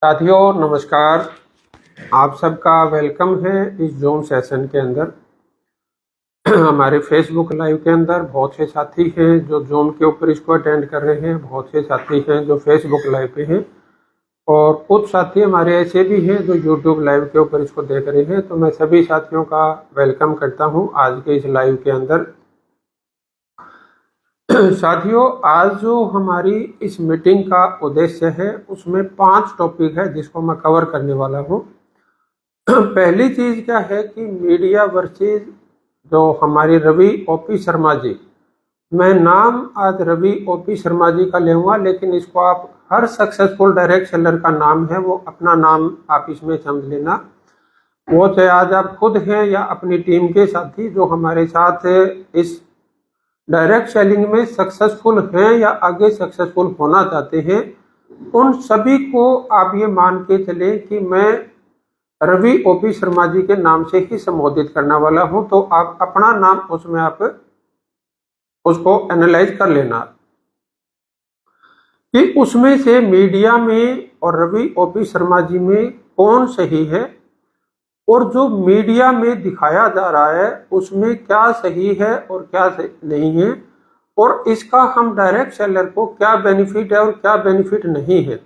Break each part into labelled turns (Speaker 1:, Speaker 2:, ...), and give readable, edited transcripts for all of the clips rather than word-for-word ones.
Speaker 1: साथियों नमस्कार, आप सबका वेलकम है इस जूम सेशन के अंदर। हमारे फेसबुक लाइव के अंदर बहुत से साथी हैं जो जूम के ऊपर इसको अटेंड कर रहे हैं, बहुत से साथी हैं जो फेसबुक लाइव पे हैं और कुछ साथी हमारे ऐसे भी हैं जो यूट्यूब लाइव के ऊपर इसको देख रहे हैं। तो मैं सभी साथियों का वेलकम करता हूं आज के इस लाइव के अंदर। साथियों, आज जो हमारी इस मीटिंग का उद्देश्य है उसमें 5 टॉपिक है जिसको मैं कवर करने वाला हूं। पहली चीज क्या है कि मीडिया वर्सेस जो हमारी रवि ओपी शर्मा जी, मैं नाम आज रवि ओपी शर्मा जी का लूंगा, लेकिन इसको आप हर सक्सेसफुल डायरेक्ट सेलर का नाम है वो अपना नाम आप इसमें समझ लेना। वो चाहे आज आप खुद हैं या अपनी टीम के साथी जो हमारे साथ इस डायरेक्ट सेलिंग में सक्सेसफुल हैं या आगे सक्सेसफुल होना चाहते हैं, उन सभी को आप ये मान के चले कि मैं रवि ओपी शर्मा जी के नाम से ही संबोधित करने वाला हूं। तो आप अपना नाम उसमें आप उसको एनालाइज कर लेना कि उसमें से मीडिया में और रवि ओपी शर्मा जी में कौन सही है और जो मीडिया में दिखाया जा रहा है उसमें क्या सही है और क्या नहीं है, और इसका हम डायरेक्ट सेलर को क्या बेनिफिट है और क्या बेनिफिट नहीं है,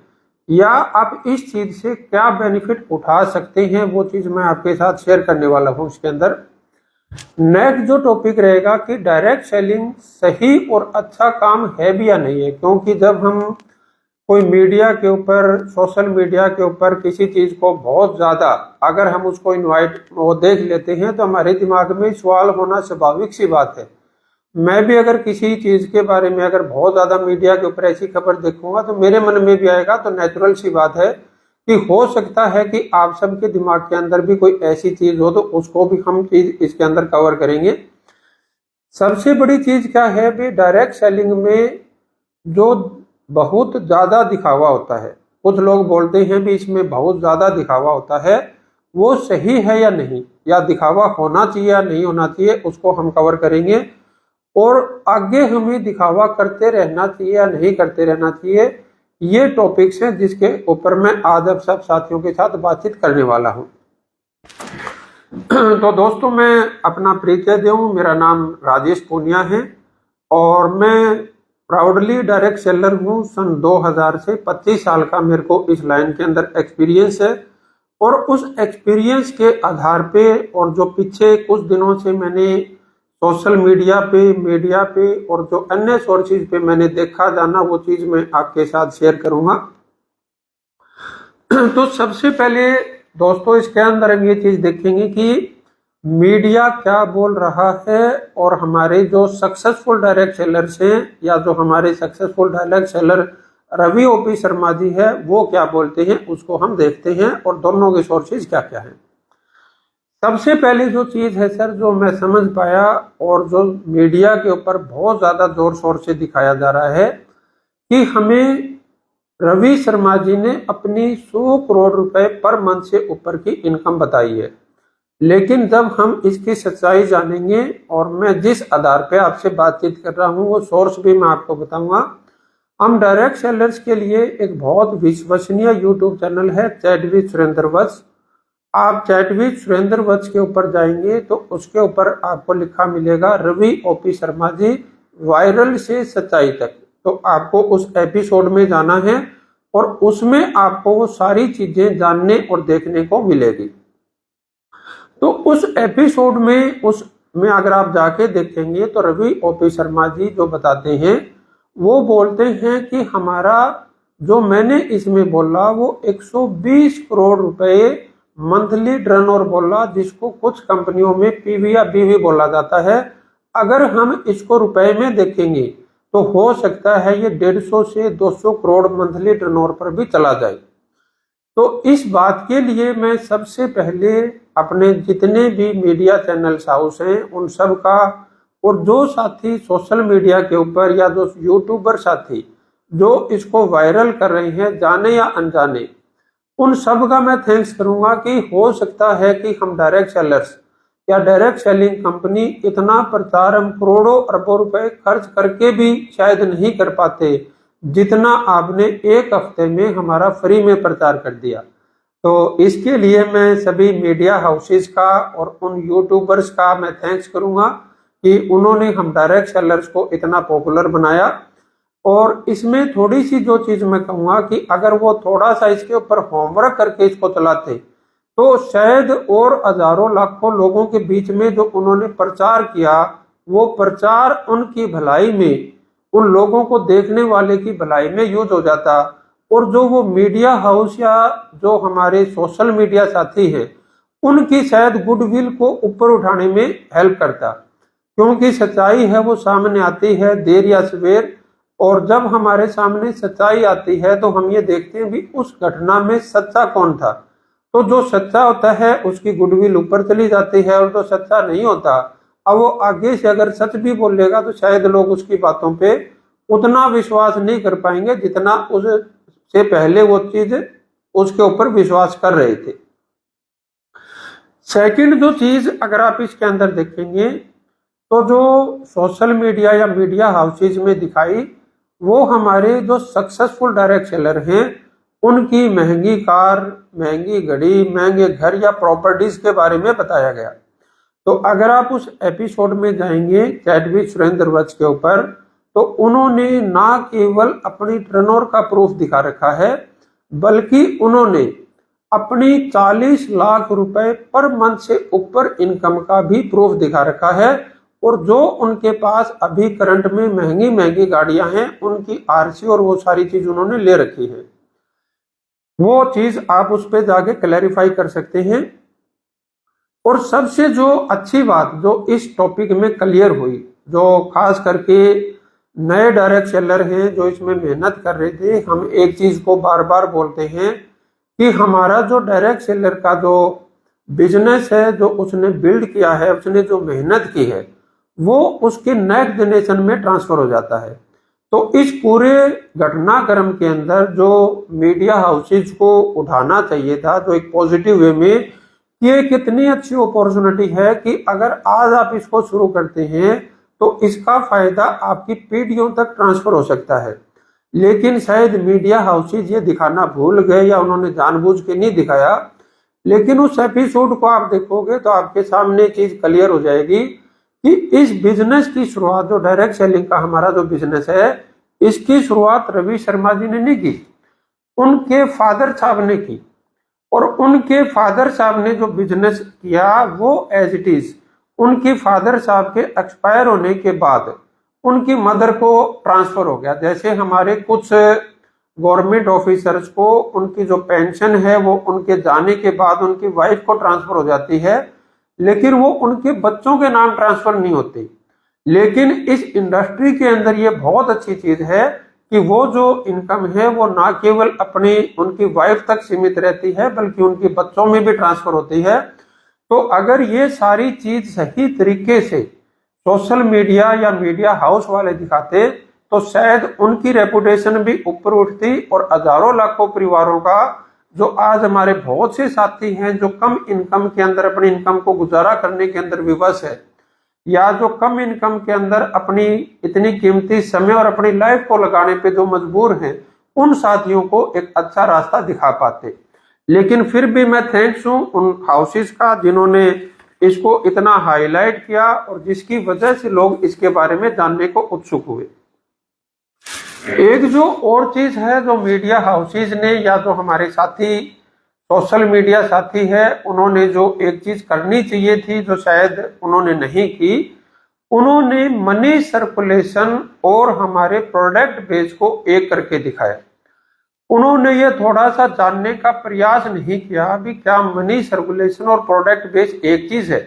Speaker 1: या आप इस चीज से क्या बेनिफिट उठा सकते हैं, वो चीज मैं आपके साथ शेयर करने वाला हूं इसके अंदर। नेक्स्ट जो टॉपिक रहेगा कि डायरेक्ट सेलिंग सही और अच्छा काम है भी या नहीं है, क्योंकि जब हम कोई मीडिया के ऊपर, सोशल मीडिया के ऊपर किसी चीज को बहुत ज्यादा अगर हम उसको इनवाइट वो देख लेते हैं तो हमारे दिमाग में सवाल होना स्वाभाविक सी बात है। मैं भी अगर किसी चीज के बारे में अगर बहुत ज्यादा मीडिया के ऊपर ऐसी खबर देखूंगा तो मेरे मन में भी आएगा। तो नेचुरल सी बात है कि हो सकता है कि आप सबके दिमाग के अंदर भी कोई ऐसी चीज हो तो उसको भी हम चीज इसके अंदर कवर करेंगे। सबसे बड़ी चीज क्या है भी, डायरेक्ट सेलिंग में जो बहुत ज्यादा दिखावा होता है, कुछ लोग बोलते हैं भी इसमें बहुत ज्यादा दिखावा होता है, वो सही है या नहीं, या दिखावा होना चाहिए या नहीं होना चाहिए, उसको हम कवर करेंगे। और आगे हमें दिखावा करते रहना चाहिए या नहीं करते रहना चाहिए, ये टॉपिक्स हैं जिसके ऊपर मैं आज अब सब साथियों के साथ बातचीत करने वाला हूं। तो दोस्तों, मैं अपना परिचय दूं, मेरा नाम राजेश पूनिया है और मैं प्राउडली डायरेक्ट सेलर हूँ। सन 2000 से 25 साल का मेरे को इस लाइन के अंदर एक्सपीरियंस है और उस एक्सपीरियंस के आधार पे और जो पीछे कुछ दिनों से मैंने सोशल मीडिया पे और जो अन्य सोर्सेज पे मैंने देखा जाना, वो चीज मैं आपके साथ शेयर करूंगा। तो सबसे पहले दोस्तों इसके अंदर हम ये चीज देखेंगे कि मीडिया क्या बोल रहा है और हमारे जो सक्सेसफुल डायरेक्ट सेलर्स हैं या जो हमारे successful direct seller Ravi OP Sharma ji है वो क्या बोलते हैं, उसको हम देखते हैं और दोनों के सोर्सेज क्या क्या हैं। सबसे पहले जो चीज है सर, जो मैं समझ पाया और जो मीडिया के ऊपर बहुत ज्यादा जोर शोर से दिखाया जा रहा है कि हमें रवि शर्मा जी ने अपनी 100 करोड़ रुपए पर मंथ से ऊपर की इनकम बताई है, लेकिन जब हम इसकी सच्चाई जानेंगे और मैं जिस आधार पे आपसे बातचीत कर रहा हूं वो सोर्स भी मैं आपको बताऊंगा। हम डायरेक्ट सेलर्स के लिए एक बहुत विश्वसनीय यूट्यूब चैनल है चैट विद सुरेंद्र वत्स। आप चैट विद सुरेंद्र वत्स के ऊपर जाएंगे तो उसके ऊपर आपको लिखा मिलेगा रवि ओपी शर्मा जी वायरल से सच्चाई तक। तो आपको उस एपिसोड में जाना है और उसमें आपको वो सारी चीजें जानने और देखने को मिलेगी। तो उस एपिसोड में उसमें अगर आप जाके देखेंगे तो रवि ओपी शर्मा जी जो बताते हैं वो बोलते हैं कि हमारा जो मैंने इसमें बोला वो 120 करोड़ रुपए मंथली टर्नओवर बोला, जिसको कुछ कंपनियों में पीवी या बीवी बोला जाता है। अगर हम इसको रुपए में देखेंगे तो हो सकता है ये 150 से 200 करोड़ मंथली टर्नओवर पर भी चला जाए। तो इस बात के लिए मैं सबसे पहले अपने जितने भी मीडिया चैनल्स हाउस हैं उन सब का, और जो साथी सोशल मीडिया के ऊपर या जो यूट्यूबर साथी जो इसको वायरल कर रहे हैं जाने या अनजाने, उन सब का मैं थैंक्स करूंगा कि हो सकता है कि हम डायरेक्ट सेलर्स या डायरेक्ट सेलिंग कंपनी इतना प्रचार हम करोड़ों अरबों रुपए खर्च करके भी शायद नहीं कर पाते, जितना आपने एक हफ्ते में हमारा फ्री में प्रचार कर दिया। तो इसके लिए मैं सभी मीडिया हाउसेस का और उन यूट्यूबर्स का मैं थैंक्स करूंगा कि उन्होंने हम डायरेक्ट सेलर्स को इतना पॉपुलर बनाया। और इसमें थोड़ी सी जो चीज मैं कहूँगा कि अगर वो थोड़ा सा इसके ऊपर होमवर्क करके इसको चलाते तो शायद और हजारों लाखों लोगों के बीच में जो उन्होंने प्रचार किया वो प्रचार उनकी भलाई में, उन लोगों को देखने वाले की भलाई में यूज हो जाता। और जो वो मीडिया हाउस या जो हमारे सोशल मीडिया साथी हैं उनकी शायद गुडविल को ऊपर उठाने में हेल्प करता, क्योंकि सच्चाई है वो सामने आती है देर या सवेर। और जब हमारे सामने सच्चाई आती है तो हम ये देखते हैं भी उस घटना में सच्चा कौन था। तो जो सच्चा होता है उसकी गुडविल ऊपर चली जाती है, और जो सच्चा नहीं होता अब वो आगे से अगर सच भी बोलेगा तो शायद लोग उसकी बातों पे उतना विश्वास नहीं कर पाएंगे जितना उससे पहले वो चीज उसके ऊपर विश्वास कर रहे थे। सेकंड जो चीज अगर आप इसके अंदर देखेंगे तो जो सोशल मीडिया या मीडिया हाउसेज में दिखाई वो हमारे जो सक्सेसफुल डायरेक्ट सेलर हैं उनकी महंगी कार, महंगी घड़ी, महंगे घर या प्रॉपर्टीज के बारे में बताया गया। तो अगर आप उस एपिसोड में जाएंगे चैटविक सुरेंद्र वत्स के ऊपर तो उन्होंने ना केवल अपनी टर्नओवर का प्रूफ दिखा रखा है बल्कि उन्होंने अपनी 40 लाख रुपए पर मंथ से ऊपर इनकम का भी प्रूफ दिखा रखा है। और जो उनके पास अभी करंट में महंगी महंगी गाड़ियां हैं उनकी आरसी और वो सारी चीज उन्होंने ले रखी है, वो चीज आप उस पर जाके क्लैरिफाई कर सकते हैं। और सबसे जो अच्छी बात जो इस टॉपिक में क्लियर हुई, जो खास करके नए डायरेक्ट सेलर हैं जो इसमें मेहनत कर रहे थे, हम एक चीज को बार बार बोलते हैं कि हमारा जो डायरेक्ट सेलर का जो बिजनेस है जो उसने बिल्ड किया है, उसने जो मेहनत की है वो उसके नेक्स्ट जनरेशन में ट्रांसफर हो जाता है। तो इस पूरे घटनाक्रम के अंदर जो मीडिया हाउसेज को उठाना चाहिए था जो एक पॉजिटिव वे में, ये कितनी अच्छी अपॉर्चुनिटी है कि अगर आज आप इसको शुरू करते हैं तो इसका फायदा आपकी पीढ़ियों तक ट्रांसफर हो सकता है। लेकिन शायद मीडिया हाउसेज ये दिखाना भूल गए या उन्होंने जानबूझ के नहीं दिखाया। लेकिन उस एपिसोड को आप देखोगे तो आपके सामने चीज क्लियर हो जाएगी कि इस बिजनेस की शुरुआत जो डायरेक्ट सेलिंग का हमारा जो बिजनेस है इसकी शुरुआत रवि शर्मा जी ने नहीं की, उनके फादर साहब ने की। और उनके फादर साहब ने जो बिजनेस किया वो एज इट इज उनके फादर साहब के एक्सपायर होने के बाद उनकी मदर को ट्रांसफर हो गया। जैसे हमारे कुछ गवर्नमेंट ऑफिसर्स को उनकी जो पेंशन है वो उनके जाने के बाद उनकी वाइफ को ट्रांसफर हो जाती है, लेकिन वो उनके बच्चों के नाम ट्रांसफर नहीं होते। लेकिन इस इंडस्ट्री के अंदर ये बहुत अच्छी चीज है कि वो जो इनकम है वो ना केवल अपनी उनकी वाइफ तक सीमित रहती है बल्कि उनके बच्चों में भी ट्रांसफर होती है। तो अगर ये सारी चीज सही तरीके से सोशल मीडिया या मीडिया हाउस वाले दिखाते तो शायद उनकी रेपुटेशन भी ऊपर उठती और हजारों लाखों परिवारों का जो आज हमारे बहुत से साथी हैं जो कम इनकम के अंदर अपनी इनकम को गुजारा करने के अंदर विवश है या जो कम इनकम के अंदर अपनी इतनी कीमती समय और अपनी लाइफ को लगाने पे जो मजबूर हैं उन साथियों को एक अच्छा रास्ता दिखा पाते। लेकिन फिर भी मैं थैंक्स हूं उन हाउसेस का जिन्होंने इसको इतना हाईलाइट किया और जिसकी वजह से लोग इसके बारे में जानने को उत्सुक हुए। एक जो और चीज है जो मीडिया हाउसेज ने या जो हमारे साथी सोशल मीडिया साथी है उन्होंने जो एक चीज करनी चाहिए थी जो शायद उन्होंने नहीं की, उन्होंने मनी सर्कुलेशन और हमारे प्रोडक्ट बेस को एक करके दिखाया। उन्होंने ये थोड़ा सा जानने का प्रयास नहीं किया भी क्या मनी सर्कुलेशन और प्रोडक्ट बेस एक चीज है।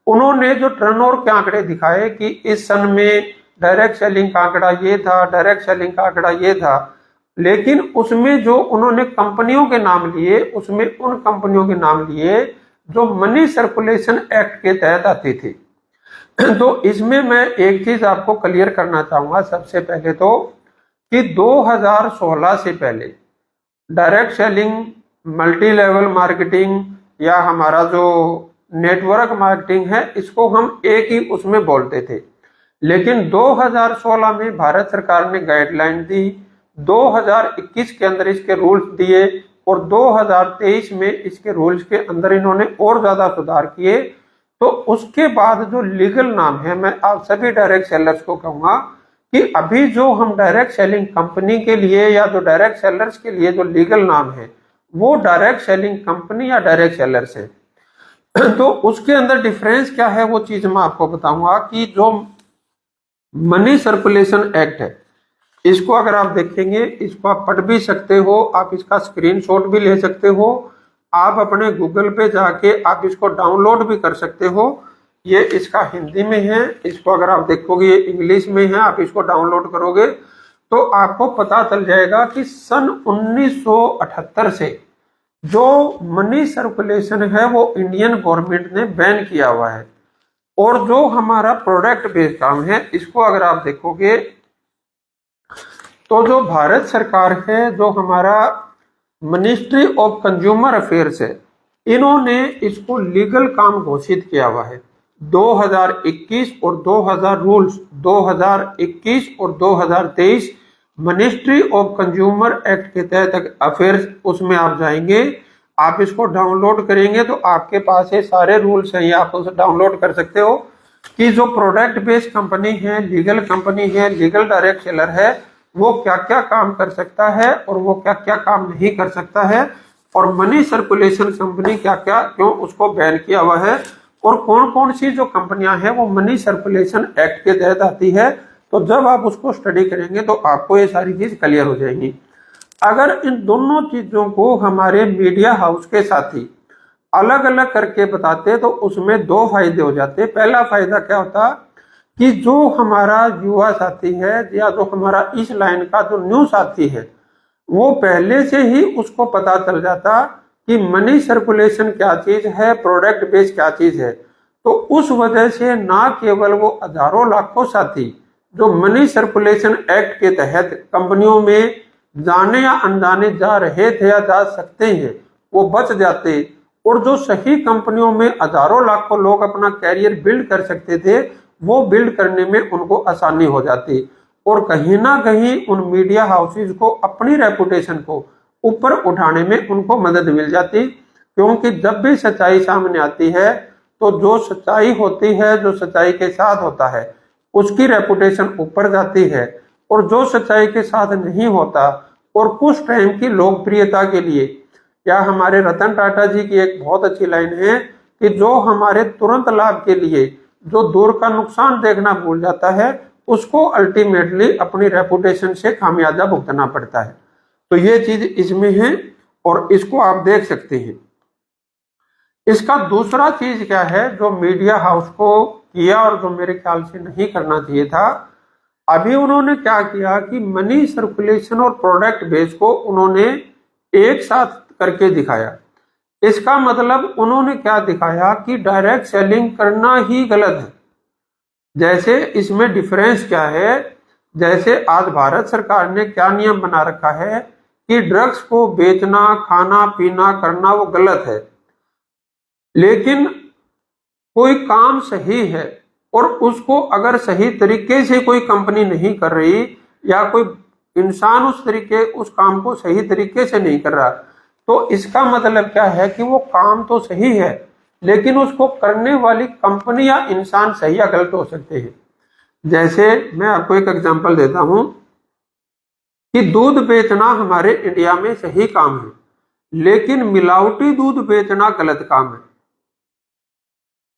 Speaker 1: उन्होंने जो टर्नओवर के आंकड़े दिखाए कि इस सन में डायरेक्ट सेलिंग का आंकड़ा ये था, डायरेक्ट सेलिंग का आंकड़ा ये था, लेकिन उसमें जो उन्होंने कंपनियों के नाम लिए उसमें उन कंपनियों के नाम लिए जो मनी सर्कुलेशन एक्ट के तहत आती थी। तो इसमें मैं एक चीज आपको क्लियर करना चाहूंगा सबसे पहले तो कि 2016 से पहले direct selling, multi level marketing या हमारा जो नेटवर्क मार्केटिंग है इसको हम एक ही उसमें बोलते थे। लेकिन 2016 में भारत सरकार ने गाइडलाइन दी 2021 के अंदर इसके रूल्स दिए और 2023 में इसके रूल्स के अंदर इन्होंने और ज्यादा सुधार किए। तो उसके बाद जो लीगल नाम है, मैं आप सभी डायरेक्ट सेलर्स को कहूंगा कि अभी जो हम डायरेक्ट सेलिंग कंपनी के लिए या जो डायरेक्ट सेलर्स के लिए जो लीगल नाम है वो डायरेक्ट सेलिंग कंपनी या डायरेक्ट सेलर्स है। तो उसके अंदर डिफरेंस क्या है वो चीज मैं आपको बताऊंगा कि जो मनी सर्कुलेशन एक्ट है, इसको अगर आप देखेंगे, इसको आप पढ़ भी सकते हो, आप इसका स्क्रीनशॉट भी ले सकते हो, आप अपने गूगल पे जाके आप इसको डाउनलोड भी कर सकते हो। ये इसका हिंदी में है, इसको अगर आप देखोगे ये इंग्लिश में है, आप इसको डाउनलोड करोगे तो आपको पता चल जाएगा कि सन 1978 से जो मनी सर्कुलेशन है वो इंडियन गवर्नमेंट ने बैन किया हुआ है। और जो हमारा प्रोडक्ट बेस्ड काम है, इसको अगर आप देखोगे तो जो भारत सरकार है, जो हमारा मिनिस्ट्री ऑफ कंज्यूमर अफेयर्स है, इन्होंने इसको लीगल काम घोषित किया हुआ है। 2021 और 2000 रूल्स 2021 और 2023 मिनिस्ट्री ऑफ कंज्यूमर एक्ट के तहत अफेयर्स, उसमें आप जाएंगे, आप इसको डाउनलोड करेंगे तो आपके पास ये सारे रूल्स हैं, ये आप उसे डाउनलोड कर सकते हो कि जो प्रोडक्ट बेस्ड कंपनी है, लीगल कंपनी है, लीगल डायरेक्ट सेलर है, वो क्या क्या काम कर सकता है और वो क्या क्या काम नहीं कर सकता है, और मनी सर्कुलेशन कंपनी क्या क्या क्यों उसको बैन किया हुआ है, और कौन कौन सी जो कंपनियां हैं वो मनी सर्कुलेशन एक्ट के तहत आती है। तो जब आप उसको स्टडी करेंगे तो आपको ये सारी चीज क्लियर हो जाएंगी। अगर इन दोनों चीजों को हमारे मीडिया हाउस के साथी अलग अलग करके बताते तो उसमें दो फायदे हो जाते। पहला फायदा क्या होता कि जो हमारा युवा साथी है या जो हमारा इस लाइन का जो न्यू साथी है, वो पहले से ही उसको पता चल जाता कि मनी सर्कुलेशन क्या चीज है, प्रोडक्ट बेस क्या चीज है। तो उस वजह से ना केवल वो हजारों लाखों साथी जो मनी सर्कुलेशन एक्ट के तहत कंपनियों में जाने या अनजाने जा रहे थे या जा सकते हैं, वो बच जाते, और जो सही कंपनियों में हजारों लाखों लोग अपना कैरियर बिल्ड कर सकते थे, वो बिल्ड करने में उनको आसानी हो जाती। और कहीं ना कहीं उन मीडिया हाउसेज को अपनी रेपुटेशन को ऊपर उठाने में उनको मदद मिल जाती, क्योंकि जब भी सच्चाई सामने आती है तो जो सच्चाई होती है, जो सच्चाई के साथ होता है, उसकी रेपुटेशन ऊपर जाती है, और जो सच्चाई के साथ नहीं होता और कुछ टाइम की लोकप्रियता के लिए, या हमारे रतन टाटा जी की एक बहुत अच्छी लाइन है कि जो हमारे तुरंत लाभ के लिए जो दूर का नुकसान देखना भूल जाता है, उसको अल्टीमेटली अपनी रेपुटेशन से खामियाजा भुगतना पड़ता है। तो ये चीज इसमें है और इसको आप देख सकते हैं। इसका दूसरा चीज क्या है जो मीडिया हाउस को किया और जो मेरे ख्याल से नहीं करना चाहिए था, अभी उन्होंने क्या किया कि मनी सर्कुलेशन और प्रोडक्ट बेस को उन्होंने एक साथ करके दिखाया। इसका मतलब उन्होंने क्या दिखाया कि डायरेक्ट सेलिंग करना ही गलत है। जैसे इसमें डिफरेंस क्या है, जैसे आज भारत सरकार ने क्या नियम बना रखा है कि ड्रग्स को बेचना, खाना पीना करना वो गलत है, लेकिन कोई काम सही है और उसको अगर सही तरीके से कोई कंपनी नहीं कर रही या कोई इंसान उस काम को सही तरीके से नहीं कर रहा, तो इसका मतलब क्या है कि वो काम तो सही है लेकिन उसको करने वाली कंपनी या इंसान सही या गलत हो सकते हैं। जैसे मैं आपको एक एग्जांपल देता हूं कि दूध बेचना हमारे इंडिया में सही काम है, लेकिन मिलावटी दूध बेचना गलत काम है।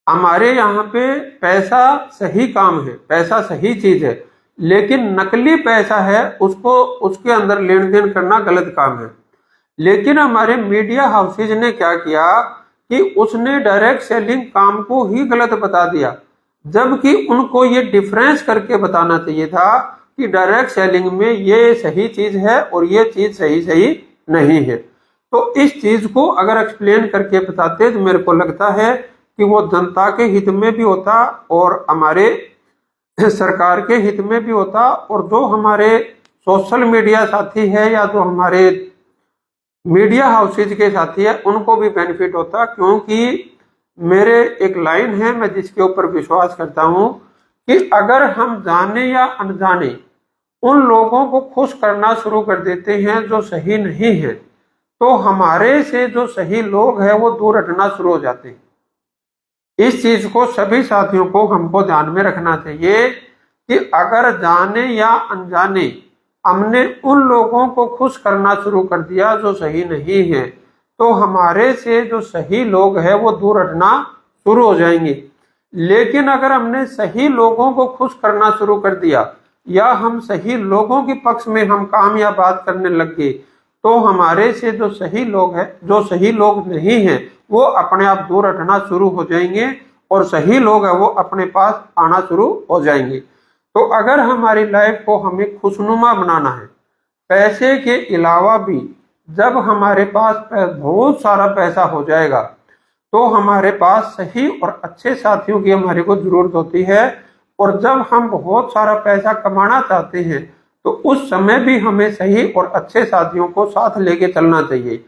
Speaker 1: हमारे यहाँ पे पैसा सही काम है, पैसा सही चीज है, लेकिन नकली पैसा है, उसको उसके अंदर लेन देन करना गलत काम है। लेकिन हमारे मीडिया हाउसेज ने क्या किया कि उसने डायरेक्ट सेलिंग काम को ही गलत बता दिया, जबकि उनको ये डिफरेंस करके बताना चाहिए था कि डायरेक्ट सेलिंग में ये सही चीज है और ये चीज सही नहीं है। तो इस चीज को अगर एक्सप्लेन करके बताते तो मेरे को लगता है कि वो जनता के हित में भी होता और हमारे सरकार के हित में भी होता, और जो हमारे सोशल मीडिया साथी है या जो हमारे मीडिया हाउसेज के साथी है उनको भी बेनिफिट होता। क्योंकि मेरे एक लाइन है, मैं जिसके ऊपर विश्वास करता हूं कि अगर हम जाने या अनजाने उन लोगों को खुश करना शुरू कर देते हैं जो सही नहीं है, तो हमारे से जो सही लोग हैं वो दूर हटना शुरू हो जाते हैं। इस चीज को सभी साथियों को हमको ध्यान में रखना चाहिए कि अगर जाने या अनजाने हमने उन लोगों को खुश करना शुरू कर दिया जो सही नहीं है, तो हमारे से जो सही लोग हैं वो दूर हटना शुरू हो जाएंगे। लेकिन अगर हमने सही लोगों को खुश करना शुरू कर दिया या हम सही लोगों के पक्ष में हम काम या बात करने लग गए, तो हमारे से जो सही लोग हैं, जो सही लोग नहीं हैं, वो अपने आप दूर हटना शुरू हो जाएंगे और सही लोग हैं वो अपने पास आना शुरू हो जाएंगे। तो अगर हमारी लाइफ को हमें खुशनुमा बनाना है, पैसे के अलावा भी जब हमारे पास बहुत सारा पैसा हो जाएगा तो हमारे पास सही और अच्छे साथियों की हमारे को जरूरत होती है। और जब हम बहुत सारा पैसा कमाना चाहते हैं तो उस समय भी हमें सही और अच्छे साथियों को साथ लेके चलना चाहिए।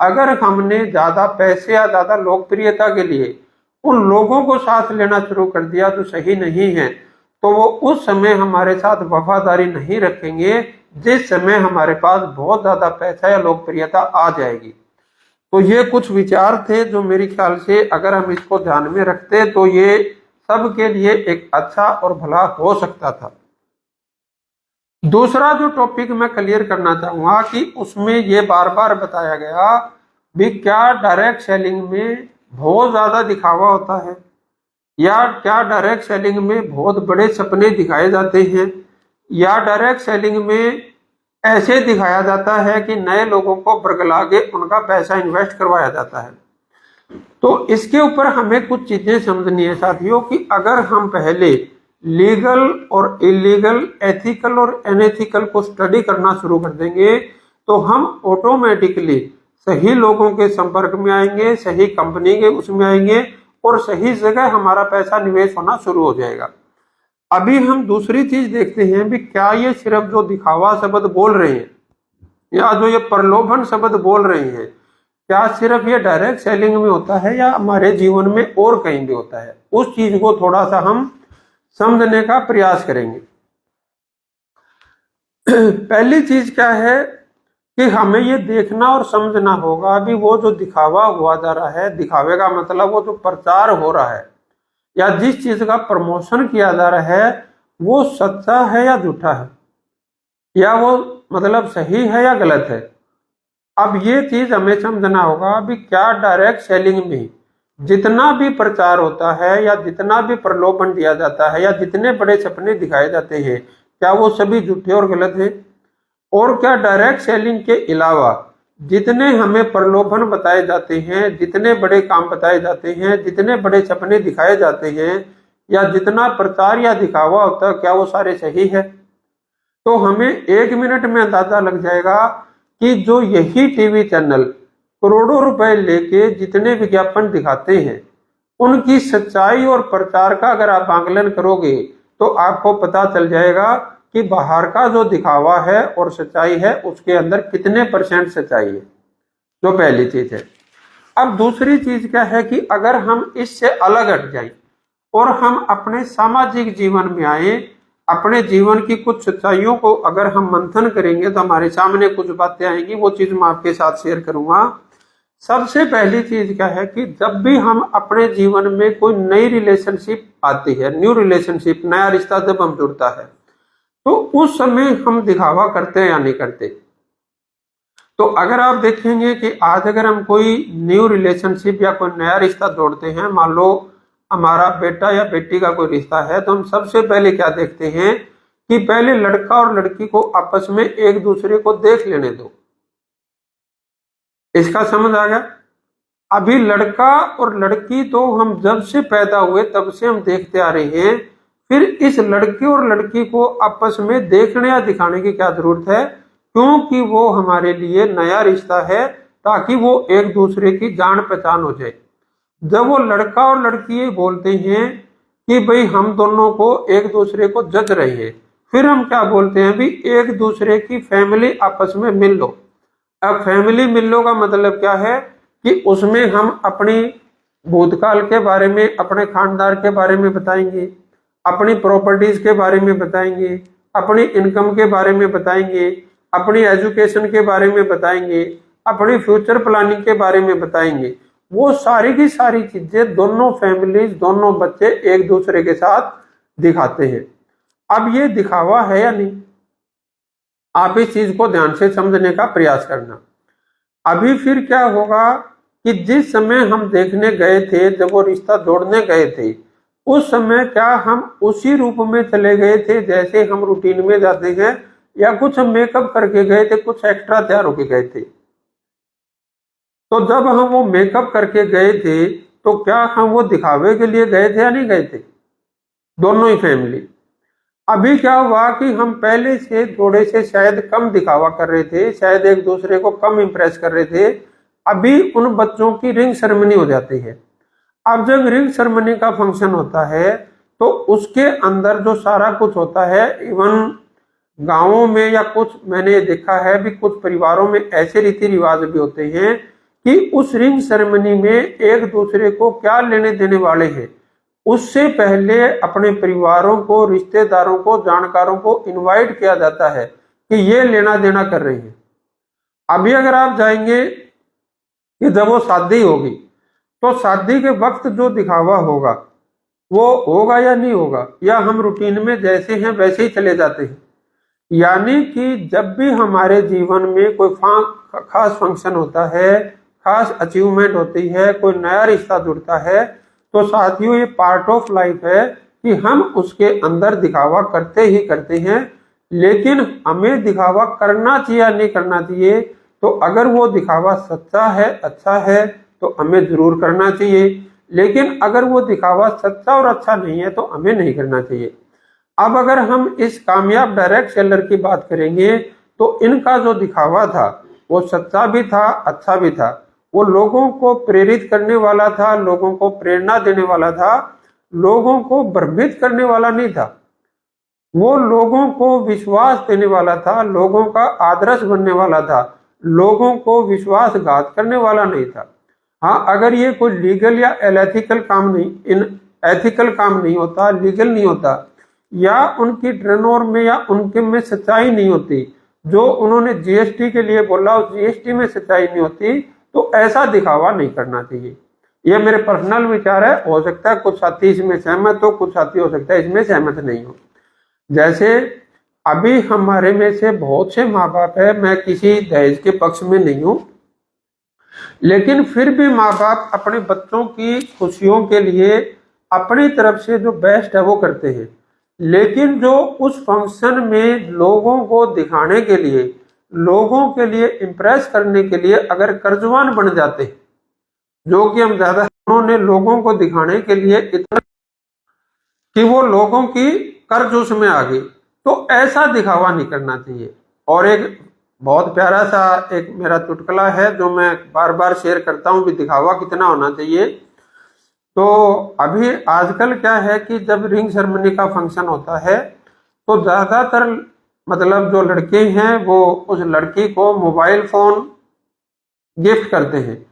Speaker 1: अगर हमने ज्यादा पैसे या ज्यादा लोकप्रियता के लिए उन लोगों को साथ लेना शुरू कर दिया जो सही नहीं है, तो वो उस समय हमारे साथ वफादारी नहीं रखेंगे जिस समय हमारे पास बहुत ज्यादा पैसा या लोकप्रियता आ जाएगी। तो ये कुछ विचार थे जो मेरे ख्याल से अगर हम इसको ध्यान में रखते तो ये सबके लिए एक अच्छा और भला हो सकता था। दूसरा जो टॉपिक मैं क्लियर करना चाहूंगा कि उसमें ये बार बार बताया गया भी क्या डायरेक्ट सेलिंग में बहुत ज्यादा दिखावा होता है, या क्या डायरेक्ट सेलिंग में बहुत बड़े सपने दिखाए जाते हैं, या डायरेक्ट सेलिंग में ऐसे दिखाया जाता है कि नए लोगों को बरगला के उनका पैसा इन्वेस्ट करवाया जाता है। तो इसके ऊपर हमें कुछ चीजें समझनी है साथियों कि अगर हम पहले लीगल और इलीगल, एथिकल और अनएथिकल को स्टडी करना शुरू कर देंगे तो हम ऑटोमेटिकली सही लोगों के संपर्क में आएंगे, सही कंपनी के उसमें आएंगे और सही जगह हमारा पैसा निवेश होना शुरू हो जाएगा। अभी हम दूसरी चीज देखते हैं भी क्या ये सिर्फ जो दिखावा शब्द बोल रहे हैं या जो ये प्रलोभन शब्द बोल रहे हैं, क्या सिर्फ ये डायरेक्ट सेलिंग में होता है या हमारे जीवन में और कहीं भी होता है? उस चीज को थोड़ा सा हम समझने का प्रयास करेंगे। पहली चीज क्या है कि हमें ये देखना और समझना होगा अभी वो जो दिखावा हुआ जा रहा है, दिखावे का मतलब वो जो प्रचार हो रहा है या जिस चीज का प्रमोशन किया जा रहा है वो सच्चा है या झूठा है, या वो मतलब सही है या गलत है। अब ये चीज हमें समझना होगा अभी क्या डायरेक्ट सेलिंग में जितना भी प्रचार होता है या जितना भी प्रलोभन दिया जाता है या जितने बड़े सपने दिखाए जाते हैं, क्या वो सभी झूठे और गलत हैं? और क्या डायरेक्ट सेलिंग के अलावा जितने हमें प्रलोभन बताए जाते हैं, जितने बड़े काम बताए जाते हैं, जितने बड़े सपने दिखाए जाते हैं या जितना प्रचार या दिखावा होता है, क्या वो सारे सही है? तो हमें 1 मिनट में अंदाजा लग जाएगा कि जो यही टीवी चैनल करोड़ों रुपए लेके जितने विज्ञापन दिखाते हैं उनकी सच्चाई और प्रचार का अगर आप आंकलन करोगे तो आपको पता चल जाएगा कि बाहर का जो दिखावा है और सच्चाई है उसके अंदर कितने % सच्चाई है। जो पहली चीज है। अब दूसरी चीज क्या है कि अगर हम इससे अलग हट जाएं और हम अपने सामाजिक जीवन में आए, अपने जीवन की कुछ सच्चाइयों को अगर हम मंथन करेंगे तो हमारे सामने कुछ बातें आएंगी, वो चीज मैं आपके साथ शेयर करूंगा। सबसे पहली चीज क्या है कि जब भी हम अपने जीवन में कोई नई रिलेशनशिप आती है, न्यू रिलेशनशिप, नया रिश्ता जब हम जुड़ता है तो उस समय हम दिखावा करते हैं या नहीं करते? तो अगर आप देखेंगे कि आज अगर हम कोई न्यू रिलेशनशिप या कोई नया रिश्ता जोड़ते हैं, मान लो हमारा बेटा या बेटी का कोई रिश्ता है, तो हम सबसे पहले क्या देखते हैं कि पहले लड़का और लड़की को आपस में एक दूसरे को देख लेने दो। इसका समझ आ गया? अभी लड़का और लड़की तो हम जब से पैदा हुए तब से हम देखते आ रहे हैं, फिर इस लड़के और लड़की को आपस में देखने या दिखाने की क्या जरूरत है? क्योंकि वो हमारे लिए नया रिश्ता है, ताकि वो एक दूसरे की जान पहचान हो जाए। जब वो लड़का और लड़की ये बोलते हैं कि भाई हम दोनों को एक दूसरे को जज रहे हैं, फिर हम क्या बोलते हैं भी एक दूसरे की फैमिली आपस में मिल लो। अब फैमिली मिल लो का मतलब क्या है कि उसमें हम अपनी भूतकाल के बारे में, अपने खानदान के बारे में बताएंगे, अपनी प्रॉपर्टीज के बारे में बताएंगे, अपनी इनकम के बारे में बताएंगे, अपनी एजुकेशन के बारे में बताएंगे, अपनी फ्यूचर प्लानिंग के बारे में बताएंगे। वो सारी की सारी चीजें दोनों फैमिलीज, दोनों बच्चे एक दूसरे के साथ दिखाते हैं। अब ये दिखावा है या नहीं, आप इस चीज को ध्यान से समझने का प्रयास करना। अभी फिर क्या होगा कि जिस समय हम देखने गए थे, जब वो रिश्ता जोड़ने गए थे, उस समय क्या हम उसी रूप में चले गए थे जैसे हम रूटीन में जाते हैं, या कुछ हम मेकअप करके गए थे, कुछ एक्स्ट्रा तैयार होके गए थे? तो जब हम वो मेकअप करके गए थे तो क्या हम वो दिखावे के लिए गए थे या नहीं गए थे? दोनों ही फैमिली। अभी क्या हुआ कि हम पहले से थोड़े से शायद कम दिखावा कर रहे थे, शायद एक दूसरे को कम इंप्रेस कर रहे थे। अभी उन बच्चों की रिंग सेरेमनी हो जाती है। अब जब रिंग सेरेमनी का फंक्शन होता है तो उसके अंदर जो सारा कुछ होता है, इवन गांवों में या कुछ मैंने देखा है भी, कुछ परिवारों में ऐसे रीति रिवाज भी होते हैं कि उस रिंग सेरेमनी में एक दूसरे को क्या लेने देने वाले हैं, उससे पहले अपने परिवारों को, रिश्तेदारों को, जानकारों को इनवाइट किया जाता है कि ये लेना देना कर रहे हैं। अभी अगर आप जाएंगे कि जब वो शादी होगी तो शादी के वक्त जो दिखावा होगा वो होगा या नहीं होगा, या हम रूटीन में जैसे हैं वैसे ही चले जाते हैं? यानी कि जब भी हमारे जीवन में कोई खास फंक्शन होता है, खास अचीवमेंट होती है, कोई नया रिश्ता जुड़ता है, तो साथियों ये पार्ट ऑफ लाइफ है कि हम उसके अंदर दिखावा करते ही करते हैं। लेकिन हमें दिखावा करना चाहिए या नहीं करना चाहिए? तो अगर वो दिखावा सच्चा है, अच्छा है, तो हमें जरूर करना चाहिए। लेकिन अगर वो दिखावा सच्चा और अच्छा नहीं है तो हमें नहीं करना चाहिए। अब अगर हम इस कामयाब डायरेक्ट सेलर की बात करेंगे तो इनका जो दिखावा था वो सच्चा भी था, अच्छा भी था। वो लोगों को प्रेरित करने वाला था, लोगों को प्रेरणा देने वाला था, लोगों को भ्रमित करने वाला नहीं था। वो लोगों को विश्वास देने वाला था, लोगों का आदर्श बनने वाला था, लोगों को विश्वासघात करने वाला नहीं था। हाँ, अगर ये कोई लीगल या एथिकल काम नहीं, एथिकल काम नहीं होता, लीगल नहीं होता, या उनकी टर्नओवर में या उनके में सच्चाई नहीं होती, जो उन्होंने जीएसटी के लिए बोला उस जीएसटी में सच्चाई नहीं होती, तो ऐसा दिखावा नहीं करना चाहिए। ये मेरे पर्सनल विचार है। हो सकता है कुछ साथी इसमें सहमत हो, कुछ साथी हो सकता है इसमें सहमत नहीं हो। जैसे अभी हमारे में से बहुत से माँ बाप है, मैं किसी दहेज के पक्ष में नहीं हूं, लेकिन फिर भी माँ बाप अपने बच्चों की खुशियों के लिए अपनी तरफ से जो बेस्ट है वो करते हैं। लेकिन जो उस फंक्शन में लोगों को दिखाने के लिए, लोगों के लिए इम्प्रेस करने के लिए अगर कर्जवान बन जाते हैं, जो कि हम ज्यादा, उन्होंने लोगों को दिखाने के लिए इतना कि वो लोगों की कर्ज उसमें आ गई, तो ऐसा दिखावा नहीं करना चाहिए। और एक बहुत प्यारा सा एक मेरा चुटकुला है जो मैं बार बार शेयर करता हूँ भी दिखावा कितना होना चाहिए। तो अभी आजकल क्या है कि जब रिंग सेरेमनी का फंक्शन होता है तो ज्यादातर मतलब जो लड़के हैं वो उस लड़की को मोबाइल फोन गिफ्ट करते हैं,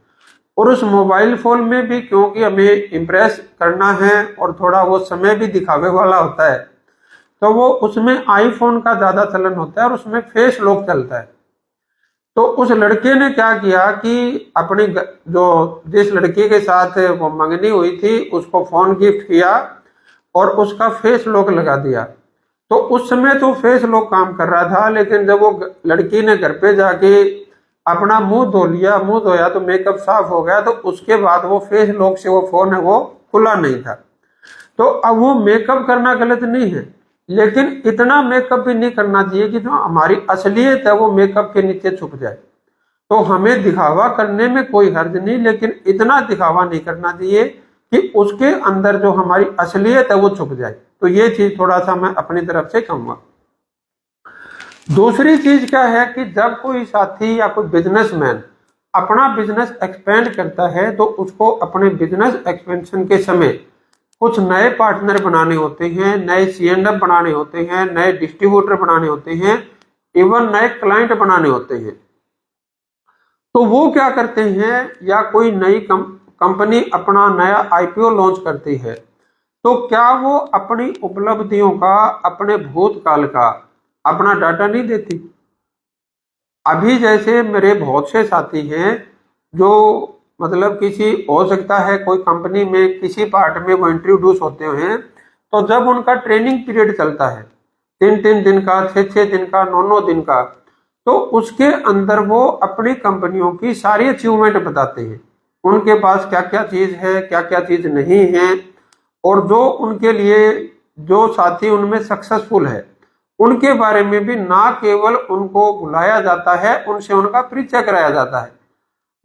Speaker 1: और उस मोबाइल फोन में भी क्योंकि हमें इम्प्रेस करना है और थोड़ा वो समय भी दिखावे वाला होता है, तो वो उसमें आईफोन का ज्यादा चलन होता है और उसमें फेस लॉक चलता है। तो उस लड़के ने क्या किया कि अपनी जो जिस लड़की के साथ वो मंगनी हुई थी उसको फोन गिफ्ट किया और उसका फेस लॉक लगा दिया। तो उस समय तो फेस लॉक काम कर रहा था, लेकिन जब वो लड़की ने घर पे जाके अपना मुंह धो लिया, मुंह धोया तो मेकअप साफ हो गया, तो उसके बाद वो फेस लॉक से वो फोन है वो खुला नहीं था। तो अब वो मेकअप करना गलत नहीं है, लेकिन इतना मेकअप भी नहीं करना चाहिए कि जो हमारी असलियत है वो मेकअप के नीचे छुप जाए। तो हमें दिखावा करने में कोई हर्ज नहीं, लेकिन इतना दिखावा नहीं करना चाहिए कि उसके अंदर जो हमारी असलियत है वो छुप जाए। तो ये चीज थोड़ा सा मैं अपनी तरफ से कहूंगा। दूसरी चीज क्या है कि जब कोई साथी या कोई बिजनेसमैन अपना बिजनेस एक्सपेंड करता है तो उसको अपने बिजनेस एक्सपेंशन के समय कुछ नए पार्टनर बनाने होते हैं, नए C&M बनाने होते हैं, नए डिस्ट्रीब्यूटर बनाने होते हैं, इवन नए क्लाइंट बनाने होते हैं। तो वो क्या करते हैं, या कोई नई कंपनी अपना नया IPO लॉन्च करती है, तो क्या वो अपनी उपलब्धियों का, अपने भूतकाल का, अपना डाटा नहीं देती। अभी जैसे मेरे बहुत से साथी हैं जो मतलब किसी हो सकता है कोई कंपनी में किसी पार्ट में वो इंट्रोड्यूस होते हैं, तो जब उनका ट्रेनिंग पीरियड चलता है 3-3 दिन का, 6-6 दिन का, 9-9 दिन का, तो उसके अंदर वो अपनी कंपनियों की सारी अचीवमेंट बताते हैं, उनके पास क्या क्या चीज है, क्या क्या चीज नहीं है, और जो उनके लिए जो साथी उनमें सक्सेसफुल है उनके बारे में भी ना केवल उनको बुलाया जाता है, उनसे उनका परिचय कराया जाता है।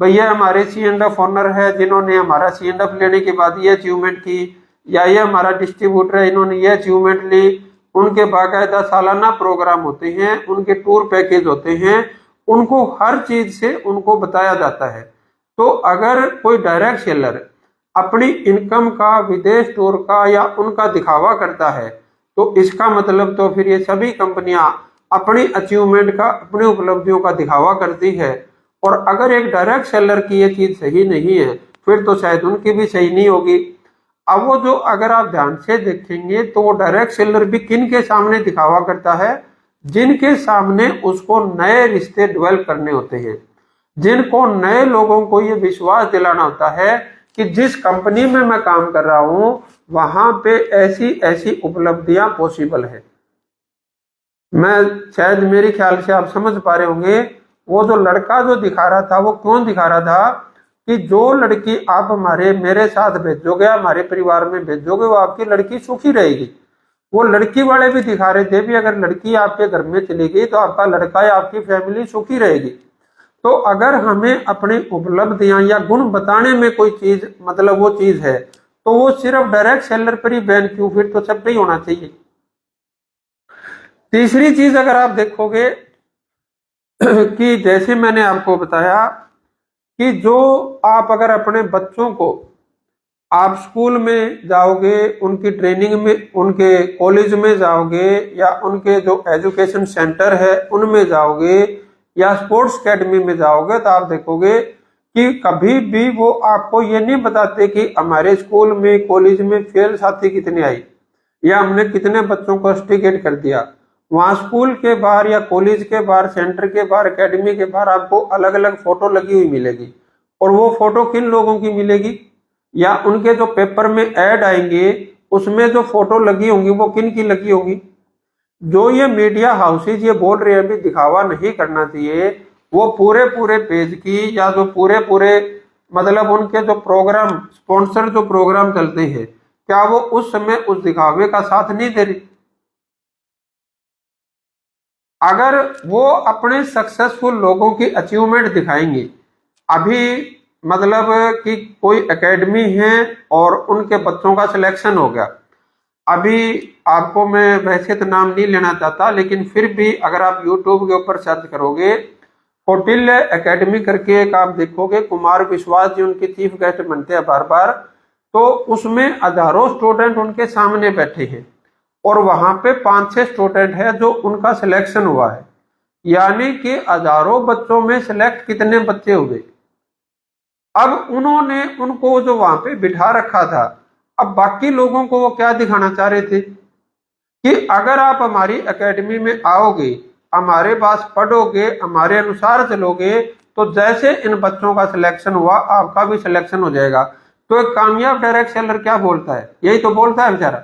Speaker 1: भैया हमारे सी एंड एफ ऑनर है जिन्होंने हमारा सी एंड एफ लेने के बाद ये अचीवमेंट की, या ये हमारा डिस्ट्रीब्यूटर है इन्होंने ये अचीवमेंट ली। उनके बाकायदा सालाना प्रोग्राम होते हैं, उनके टूर पैकेज होते हैं, उनको हर चीज से उनको बताया जाता है। तो अगर कोई डायरेक्ट सेलर अपनी इनकम का, विदेश टूर का या उनका दिखावा करता है, तो इसका मतलब तो फिर ये सभी कंपनियां अपनी अचीवमेंट का, अपनी उपलब्धियों का दिखावा करती है। और अगर एक डायरेक्ट सेलर की ये चीज सही नहीं है, फिर तो शायद उनकी भी सही नहीं होगी। अब वो जो अगर आप ध्यान से देखेंगे तो वो डायरेक्ट सेलर भी किन के सामने दिखावा करता है, जिनके सामने उसको नए रिश्ते डेवलप करने होते हैं, जिनको नए लोगों को ये विश्वास दिलाना होता है कि जिस कंपनी में मैं काम कर रहा हूं वहां पे ऐसी ऐसी उपलब्धियां पॉसिबल है। मैं शायद मेरे ख्याल से आप समझ पा रहे होंगे वो जो लड़का जो दिखा रहा था वो क्यों दिखा रहा था कि जो लड़की आप हमारे मेरे साथ भेजोगे, हमारे परिवार में भेजोगे, वो आपकी लड़की सुखी रहेगी। वो लड़की वाले भी दिखा रहे थे भी अगर लड़की आपके घर में चली गई तो आपका लड़का या आपकी फैमिली सुखी रहेगी। तो अगर हमें अपनी उपलब्धियां या गुण बताने में कोई चीज मतलब वो चीज है, तो वो सिर्फ डायरेक्ट सेलर पर ही बैन क्यों, फिर तो सब पे ही होना चाहिए। तीसरी चीज अगर आप देखोगे कि जैसे मैंने आपको बताया कि जो आप अगर अपने बच्चों को आप स्कूल में जाओगे, उनकी ट्रेनिंग में, उनके कॉलेज में जाओगे, या उनके जो एजुकेशन सेंटर है उनमें जाओगे, या स्पोर्ट्स एकेडमी में जाओगे, तो आप देखोगे कि कभी भी वो आपको ये नहीं बताते कि हमारे स्कूल में, कॉलेज में फेल साथी कितने आई, या हमने कितने बच्चों को रस्टिकेट कर दिया। वहां स्कूल के बाहर या कॉलेज के बाहर, सेंटर के बाहर, एकेडमी के बाहर आपको अलग अलग फोटो लगी हुई मिलेगी। और वो फोटो किन लोगों की मिलेगी, या उनके जो पेपर में ऐड आएंगे उसमें जो फोटो लगी होंगी वो किन की लगी होगी। जो ये मीडिया हाउसेज ये बोल रहे हैं अभी दिखावा नहीं करना चाहिए, वो पूरे पूरे पेज की या जो पूरे पूरे मतलब उनके जो प्रोग्राम स्पॉन्सर जो प्रोग्राम चलते हैं, क्या वो उस समय उस दिखावे का साथ नहीं दे रही। अगर वो अपने सक्सेसफुल लोगों की अचीवमेंट दिखाएंगे, अभी मतलब कि कोई एकेडमी है और उनके बच्चों का सिलेक्शन हो गया, अभी आपको मैं वैसे तो नाम नहीं लेना चाहता, लेकिन फिर भी अगर आप यूट्यूब के ऊपर सर्च करोगे, कौटिल्य एकेडमी करके एक आप देखोगे, कुमार विश्वास जी उनके चीफ गेस्ट बनते हैं बार बार, तो उसमें हजारों स्टूडेंट उनके सामने बैठे हैं और वहां पे 5-6 स्टूडेंट है जो उनका सिलेक्शन हुआ है, यानी कि हजारों बच्चों में सिलेक्ट कितने बच्चे हुए। अब उन्होंने उनको जो वहां पे बिठा रखा था, अब बाकी लोगों को वो क्या दिखाना चाह रहे थे कि अगर आप हमारी एकेडमी में आओगे, हमारे पास पढ़ोगे, हमारे अनुसार चलोगे, तो जैसे इन बच्चों का सिलेक्शन हुआ आपका भी सिलेक्शन हो जाएगा। तो एक कामयाब डायरेक्ट सेलर क्या बोलता है, यही तो बोलता है बेचारा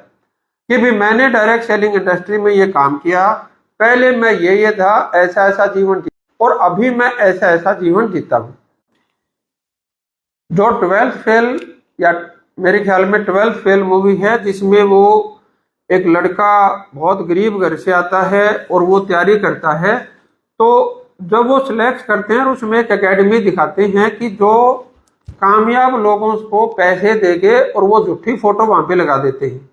Speaker 1: कि भी मैंने डायरेक्ट सेलिंग इंडस्ट्री में ये काम किया, पहले मैं ये था, ऐसा ऐसा जीवन जीता और अभी मैं ऐसा ऐसा जीवन जीता हूं। जो 12th फेल या मेरे ख्याल में 12th फेल मूवी है, जिसमें वो एक लड़का बहुत गरीब घर से आता है और वो तैयारी करता है, तो जब वो सिलेक्ट करते हैं उसमें एक एकेडमी दिखाते हैं कि जो कामयाब लोगों को पैसे देके और वो झूठी फोटो वहां पे लगा देते हैं,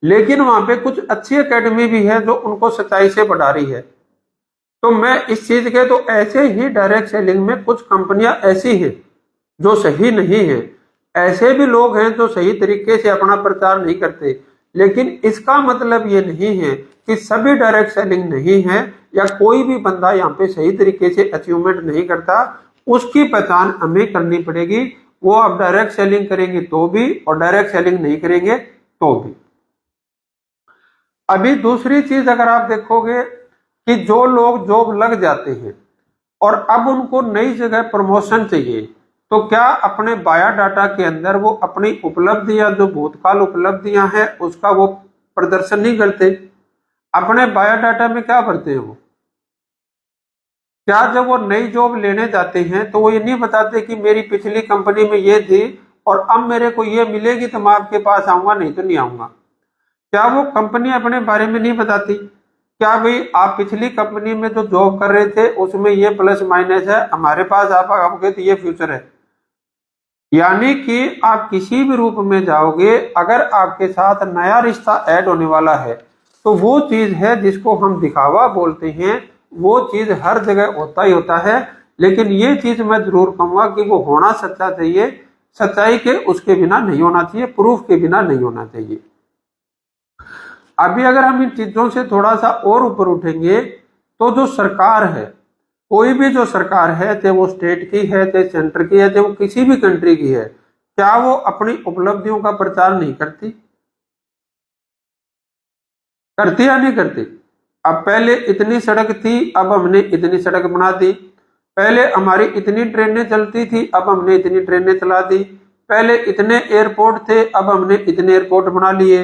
Speaker 1: लेकिन वहां पे कुछ अच्छी एकेडमी भी है जो उनको सच्चाई से बढ़ा रही है। तो मैं इस चीज के तो ऐसे ही डायरेक्ट सेलिंग में कुछ कंपनियां ऐसी हैं जो सही नहीं है, ऐसे भी लोग हैं जो सही तरीके से अपना प्रचार नहीं करते, लेकिन इसका मतलब ये नहीं है कि सभी डायरेक्ट सेलिंग नहीं है या कोई भी बंदा यहाँ पे सही तरीके से अचीवमेंट नहीं करता। उसकी पहचान हमें करनी पड़ेगी, वो आप डायरेक्ट सेलिंग करेंगे तो भी और डायरेक्ट सेलिंग नहीं करेंगे तो भी। अभी दूसरी चीज अगर आप देखोगे कि जो लोग जॉब लग जाते हैं और अब उनको नई जगह प्रमोशन चाहिए, तो क्या अपने बायोडाटा के अंदर वो अपनी उपलब्धियां, जो भूतकाल उपलब्धियां हैं, उसका वो प्रदर्शन नहीं करते? अपने बायोडाटा में क्या भरते हैं वो? क्या जब वो नई जॉब लेने जाते हैं तो वो ये नहीं बताते कि मेरी पिछली कंपनी में ये थी और अब मेरे को ये मिलेगी तो मैं आपके पास आऊंगा, नहीं तो नहीं आऊंगा? क्या वो कंपनी अपने बारे में नहीं बताती? क्या भाई आप पिछली कंपनी में जो जॉब कर रहे थे उसमें ये प्लस माइनस है, हमारे पास आप आओगे तो ये फ्यूचर है? यानी कि आप किसी भी रूप में जाओगे, अगर आपके साथ नया रिश्ता ऐड होने वाला है तो वो चीज है जिसको हम दिखावा बोलते हैं, वो चीज हर जगह होता ही होता है। लेकिन ये चीज मैं जरूर कहूंगा कि वो होना सच्चा चाहिए, सच्चाई के उसके बिना नहीं होना चाहिए, प्रूफ के बिना नहीं होना चाहिए। अभी अगर हम इन चीजों से थोड़ा सा और ऊपर उठेंगे तो जो सरकार है, कोई भी जो सरकार है, चाहे वो स्टेट की है, चाहे सेंटर की है, चाहे वो किसी भी कंट्री की है, क्या वो अपनी उपलब्धियों का प्रचार नहीं करती? करती या नहीं करती? अब पहले इतनी सड़क थी, अब हमने इतनी सड़क बना दी। पहले हमारी इतनी ट्रेनें चलती थी, अब हमने इतनी ट्रेनें चला दी। पहले इतने एयरपोर्ट थे, अब हमने इतने एयरपोर्ट बना लिए।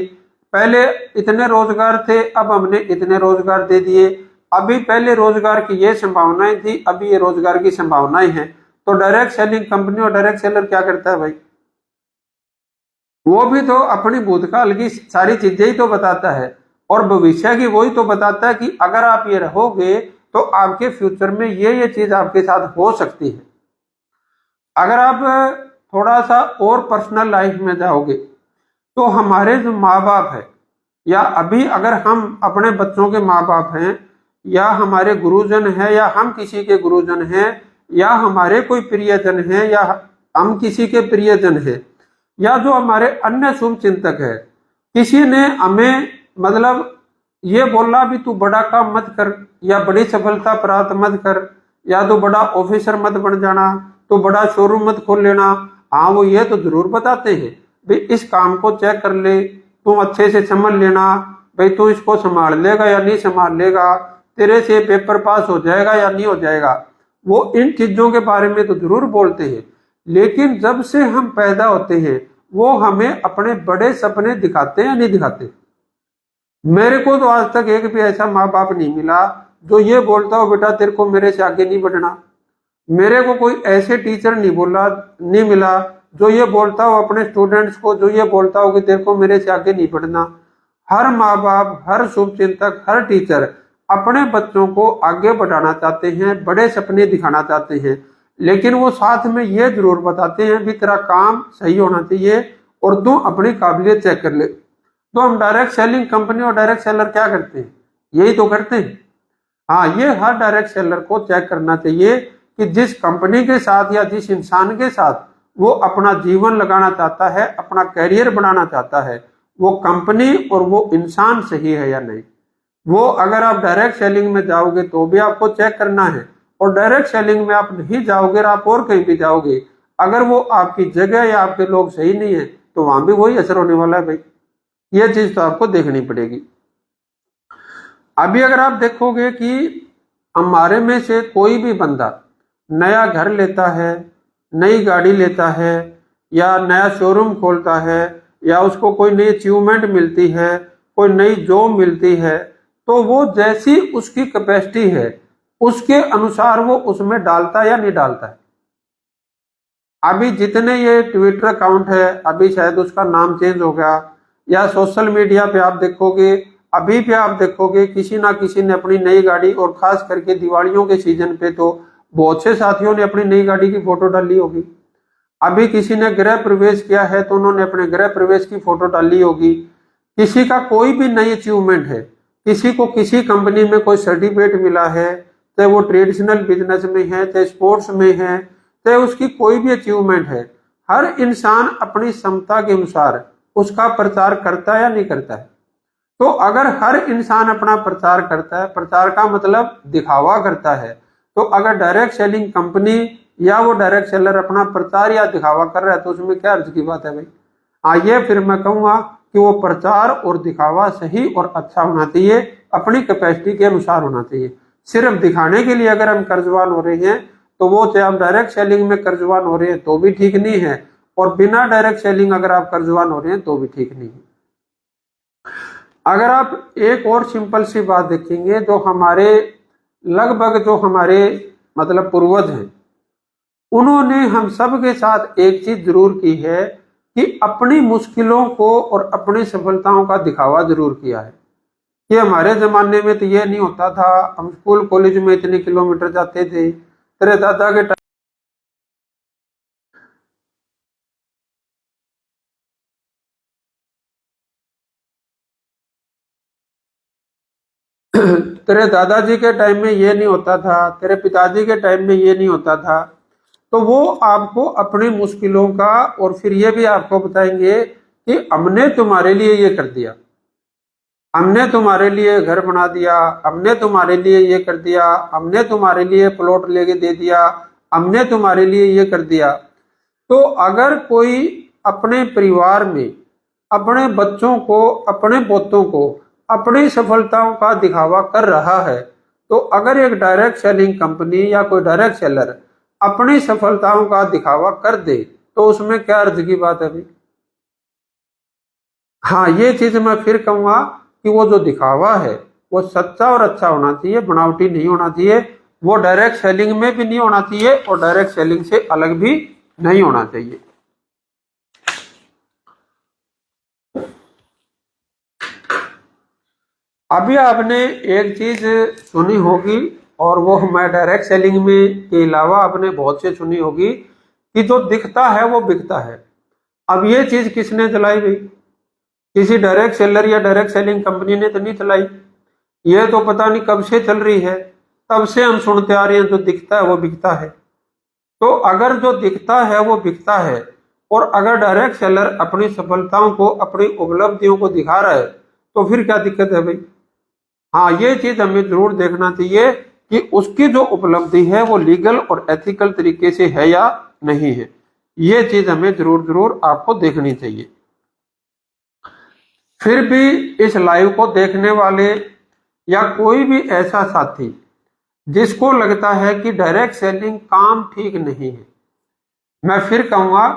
Speaker 1: पहले इतने रोजगार थे, अब हमने इतने रोजगार दे दिए। अभी पहले रोजगार की ये संभावनाएं थी, अभी ये रोजगार की संभावनाएं हैं। तो डायरेक्ट सेलिंग कंपनी और डायरेक्ट सेलर क्या करता है भाई? वो भी तो अपनी भूतकाल की सारी चीजें ही तो बताता है और भविष्य की वही तो बताता है कि अगर आप ये रहोगे तो आपके फ्यूचर में ये चीज आपके साथ हो सकती है। अगर आप थोड़ा सा और पर्सनल लाइफ में जाओगे तो हमारे जो माँ बाप है, या अभी अगर हम अपने बच्चों के माँ बाप हैं, या हमारे गुरुजन हैं, या हम किसी के गुरुजन हैं, या हमारे कोई प्रियजन हैं, या हम किसी के प्रियजन हैं, या जो हमारे अन्य शुभ चिंतक है, किसी ने हमें मतलब ये बोला भी तू बड़ा काम मत कर, या बड़ी सफलता प्राप्त मत कर, या तो बड़ा ऑफिसर मत बन जाना, तो बड़ा शोरूम मत खोल लेना। हाँ, वो ये तो जरूर बताते हैं भाई इस काम को चेक कर ले, तू अच्छे से समझ लेना, भाई तू इसको संभाल लेगा या नहीं संभाल लेगा, तेरे से पेपर पास हो जाएगा या नहीं हो जाएगा। वो इन चीजों के बारे में तो जरूर बोलते हैं, लेकिन जब से हम पैदा होते हैं वो हमें अपने बड़े सपने दिखाते हैं या नहीं दिखाते? मेरे को तो आज तक एक भी ऐसा माँ बाप नहीं मिला जो ये बोलता हो बेटा तेरे को मेरे से आगे नहीं बढ़ना। मेरे को कोई ऐसे टीचर नहीं मिला जो ये बोलता हो अपने स्टूडेंट्स को, जो ये बोलता हो कि तेरे को मेरे से आगे नहीं बढ़ना। हर माँ बाप, हर शुभचिंतक, हर टीचर अपने बच्चों को आगे बढ़ाना चाहते हैं, बड़े सपने दिखाना चाहते हैं, लेकिन वो साथ में ये जरूर बताते हैं भी तेरा काम सही होना चाहिए और तू अपनी काबिलियत चेक कर ले। तो हम डायरेक्ट सेलिंग कंपनी और डायरेक्ट सेलर क्या करते हैं? यही तो करते हैं। हाँ, ये हर डायरेक्ट सेलर को चेक करना चाहिए कि जिस कंपनी के साथ या जिस इंसान के साथ वो अपना जीवन लगाना चाहता है, अपना कैरियर बनाना चाहता है, वो कंपनी और वो इंसान सही है या नहीं। वो अगर आप डायरेक्ट सेलिंग में जाओगे तो भी आपको चेक करना है, और डायरेक्ट सेलिंग में आप नहीं जाओगे और आप और कहीं भी जाओगे, अगर वो आपकी जगह या आपके लोग सही नहीं है तो वहां भी वही असर होने वाला है भाई। ये चीज तो आपको देखनी पड़ेगी। अभी अगर आप देखोगे कि हमारे में से कोई भी बंदा नया घर लेता है, नई गाड़ी लेता है, या नया शोरूम खोलता है, या उसको कोई नई अचीवमेंट मिलती है, कोई नई जॉब मिलती है, तो वो जैसी उसकी कैपेसिटी है उसके अनुसार वो उसमें डालता है या नहीं डालता है। अभी जितने ये ट्विटर अकाउंट है, अभी शायद उसका नाम चेंज हो गया, या सोशल मीडिया पे आप देखोगे, अभी भी आप देखोगे किसी ना किसी ने अपनी नई गाड़ी, और खास करके दिवालियों के सीजन पे तो बहुत से साथियों ने अपनी नई गाड़ी की फोटो डाली होगी। अभी किसी ने गृह प्रवेश किया है तो उन्होंने अपने गृह प्रवेश की फोटो डाली होगी। किसी का कोई भी नई अचीवमेंट है, किसी को किसी कंपनी में कोई सर्टिफिकेट मिला है, चाहे वो ट्रेडिशनल बिजनेस में है, चाहे स्पोर्ट्स में है, चाहे उसकी कोई भी अचीवमेंट है, हर इंसान अपनी क्षमता के अनुसार उसका प्रचार करता है या नहीं करता है। तो अगर हर इंसान अपना प्रचार करता है, प्रचार का मतलब दिखावा करता है, तो अगर डायरेक्ट सेलिंग कंपनी या वो डायरेक्ट सेलर अपना प्रचार या दिखावा कर रहा है तो उसमें क्या अर्ज की बात है भाई। हाँ, ये फिर मैं कहूंगा कि वो प्रचार और दिखावा सही और अच्छा होना चाहिए, अपनी कैपेसिटी के अनुसार होना चाहिए। सिर्फ दिखाने के लिए अगर हम कर्जवान हो रहे हैं तो वो चाहे हम डायरेक्ट सेलिंग में कर्जवान हो रहे हैं तो भी ठीक नहीं है, और बिना डायरेक्ट सेलिंग अगर आप कर्जवान हो रहे हैं तो भी ठीक नहीं है। अगर आप एक और सिंपल सी बात देखेंगे, जो हमारे लगभग जो हमारे मतलब पूर्वज हैं, उन्होंने हम सब के साथ एक चीज जरूर की है कि अपनी मुश्किलों को और अपनी सफलताओं का दिखावा जरूर किया है। कि हमारे जमाने में तो ये नहीं होता था, हम स्कूल कॉलेज में इतने किलोमीटर जाते थे, तेरे दादा के तेरे दादाजी के टाइम में ये नहीं होता था, तेरे पिताजी के टाइम में ये नहीं होता था। तो वो आपको अपनी मुश्किलों का, और फिर ये भी आपको बताएंगे कि हमने तुम्हारे लिए ये कर दिया, हमने तुम्हारे लिए घर बना दिया, हमने तुम्हारे लिए ये कर दिया, हमने तुम्हारे लिए प्लॉट लेके दे दिया, हमने तुम्हारे लिए ये कर दिया। तो अगर कोई अपने परिवार में अपने बच्चों को, अपने पोतों को अपनी सफलताओं का दिखावा कर रहा है, तो अगर एक डायरेक्ट सेलिंग कंपनी या कोई डायरेक्ट सेलर अपनी सफलताओं का दिखावा कर दे तो उसमें क्या अर्ज की बात है भाई। हाँ, ये चीज मैं फिर कहूंगा कि वो जो दिखावा है वो सच्चा और अच्छा होना चाहिए, बनावटी नहीं होना चाहिए। वो डायरेक्ट सेलिंग में भी नहीं होना चाहिए और डायरेक्ट सेलिंग से अलग भी नहीं होना चाहिए। अभी आपने एक चीज सुनी होगी, और वो मैं डायरेक्ट सेलिंग में के अलावा आपने बहुत से सुनी होगी कि जो दिखता है वो बिकता है। अब ये चीज किसने चलाई भाई? किसी डायरेक्ट सेलर या डायरेक्ट सेलिंग कंपनी ने तो नहीं चलाई। ये तो पता नहीं कब से चल रही है, तब से हम सुनते आ रहे हैं जो दिखता है वो बिकता है। तो अगर जो दिखता है वो बिकता है, और अगर डायरेक्ट सेलर अपनी सफलताओं को, अपनी उपलब्धियों को दिखा रहा है, तो फिर क्या दिक्कत है भाई? हाँ, ये चीज हमें जरूर देखना चाहिए कि उसकी जो उपलब्धि है वो लीगल और एथिकल तरीके से है या नहीं है। ये चीज हमें जरूर जरूर आपको देखनी चाहिए। फिर भी इस लाइव को देखने वाले या कोई भी ऐसा साथी जिसको लगता है कि डायरेक्ट सेलिंग काम ठीक नहीं है, मैं फिर कहूंगा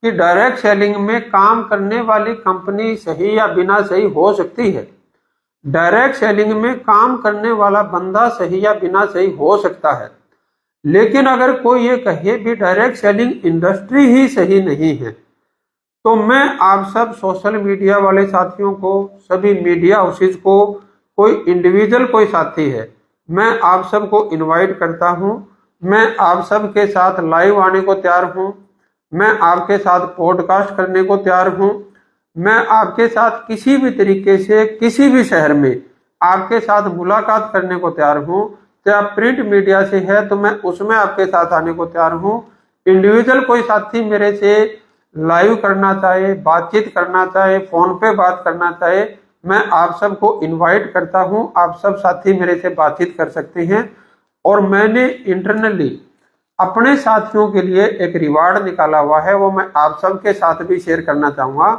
Speaker 1: कि डायरेक्ट सेलिंग में काम करने वाली कंपनी सही या बिना सही हो सकती है, डायरेक्ट सेलिंग में काम करने वाला बंदा सही या बिना सही हो सकता है। लेकिन अगर कोई ये कहे भी डायरेक्ट सेलिंग इंडस्ट्री ही सही नहीं है, तो मैं आप सब सोशल मीडिया वाले साथियों को, सभी मीडिया हाउसेज को, कोई इंडिविजुअल कोई साथी है, मैं आप सबको इनवाइट करता हूं। मैं आप सब के साथ लाइव आने को तैयार हूं, मैं आपके साथ पॉडकास्ट करने को तैयार हूं, मैं आपके साथ किसी भी तरीके से किसी भी शहर में आपके साथ मुलाकात करने को तैयार हूं। चाहे आप प्रिंट मीडिया से है तो मैं उसमें आपके साथ आने को तैयार हूं। इंडिविजुअल कोई साथी मेरे से लाइव करना चाहे, बातचीत करना चाहे, फोन पे बात करना चाहे, मैं आप सबको इनवाइट करता हूं। आप सब साथी मेरे से बातचीत कर सकते हैं। और मैंने इंटरनली अपने साथियों के लिए एक रिवार्ड निकाला हुआ है, वो मैं आप सबके साथ भी शेयर करना चाहूंगा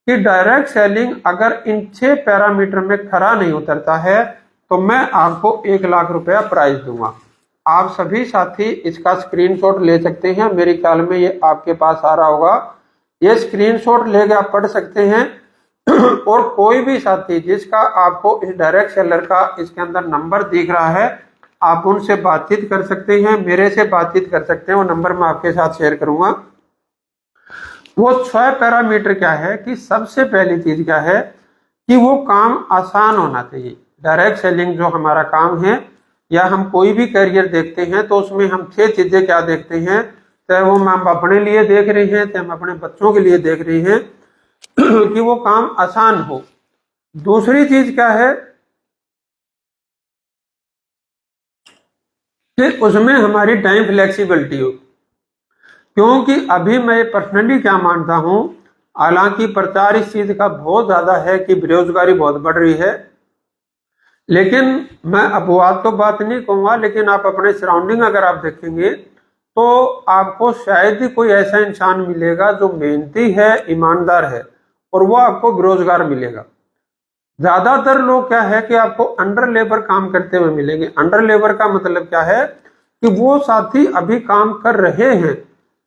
Speaker 1: कि डायरेक्ट सेलिंग अगर इन 6 पैरामीटर में खरा नहीं उतरता है तो मैं आपको 1 लाख रुपया प्राइज दूंगा। आप सभी साथी इसका स्क्रीनशॉट ले सकते हैं, मेरे ख्याल में ये आपके पास आ रहा होगा। ये स्क्रीनशॉट लेके आप पढ़ सकते हैं। और कोई भी साथी जिसका आपको इस डायरेक्ट सेलर का इसके अंदर नंबर दिख रहा है, आप उनसे बातचीत कर सकते हैं, मेरे से बातचीत कर सकते हैं। वो नंबर मैं आपके साथ शेयर करूंगा। वो 6 पैरामीटर क्या है कि सबसे पहली चीज क्या है कि वो काम आसान होना चाहिए। डायरेक्ट सेलिंग जो हमारा काम है या हम कोई भी करियर देखते हैं तो उसमें हम 6 चीजें क्या देखते हैं, चाहे वो हम अपने लिए देख रहे हैं, चाहे हम अपने बच्चों के लिए देख रहे हैं कि वो काम आसान हो। दूसरी चीज क्या है कि उसमें हमारी टाइम फ्लेक्सिबिलिटी हो। क्योंकि अभी मैं पर्सनली क्या मानता हूं, हालांकि प्रचार इस चीज का बहुत ज्यादा है कि बेरोजगारी बहुत बढ़ रही है, लेकिन मैं अपवाद तो बात नहीं कहूंगा, लेकिन आप अपने सराउंडिंग अगर आप देखेंगे तो आपको शायद ही कोई ऐसा इंसान मिलेगा जो मेहनती है, ईमानदार है, और वो आपको बेरोजगार मिलेगा। ज्यादातर लोग क्या है कि आपको अंडर लेबर काम करते हुए मिलेंगे। अंडर लेबर का मतलब क्या है कि वो साथी अभी काम कर रहे हैं,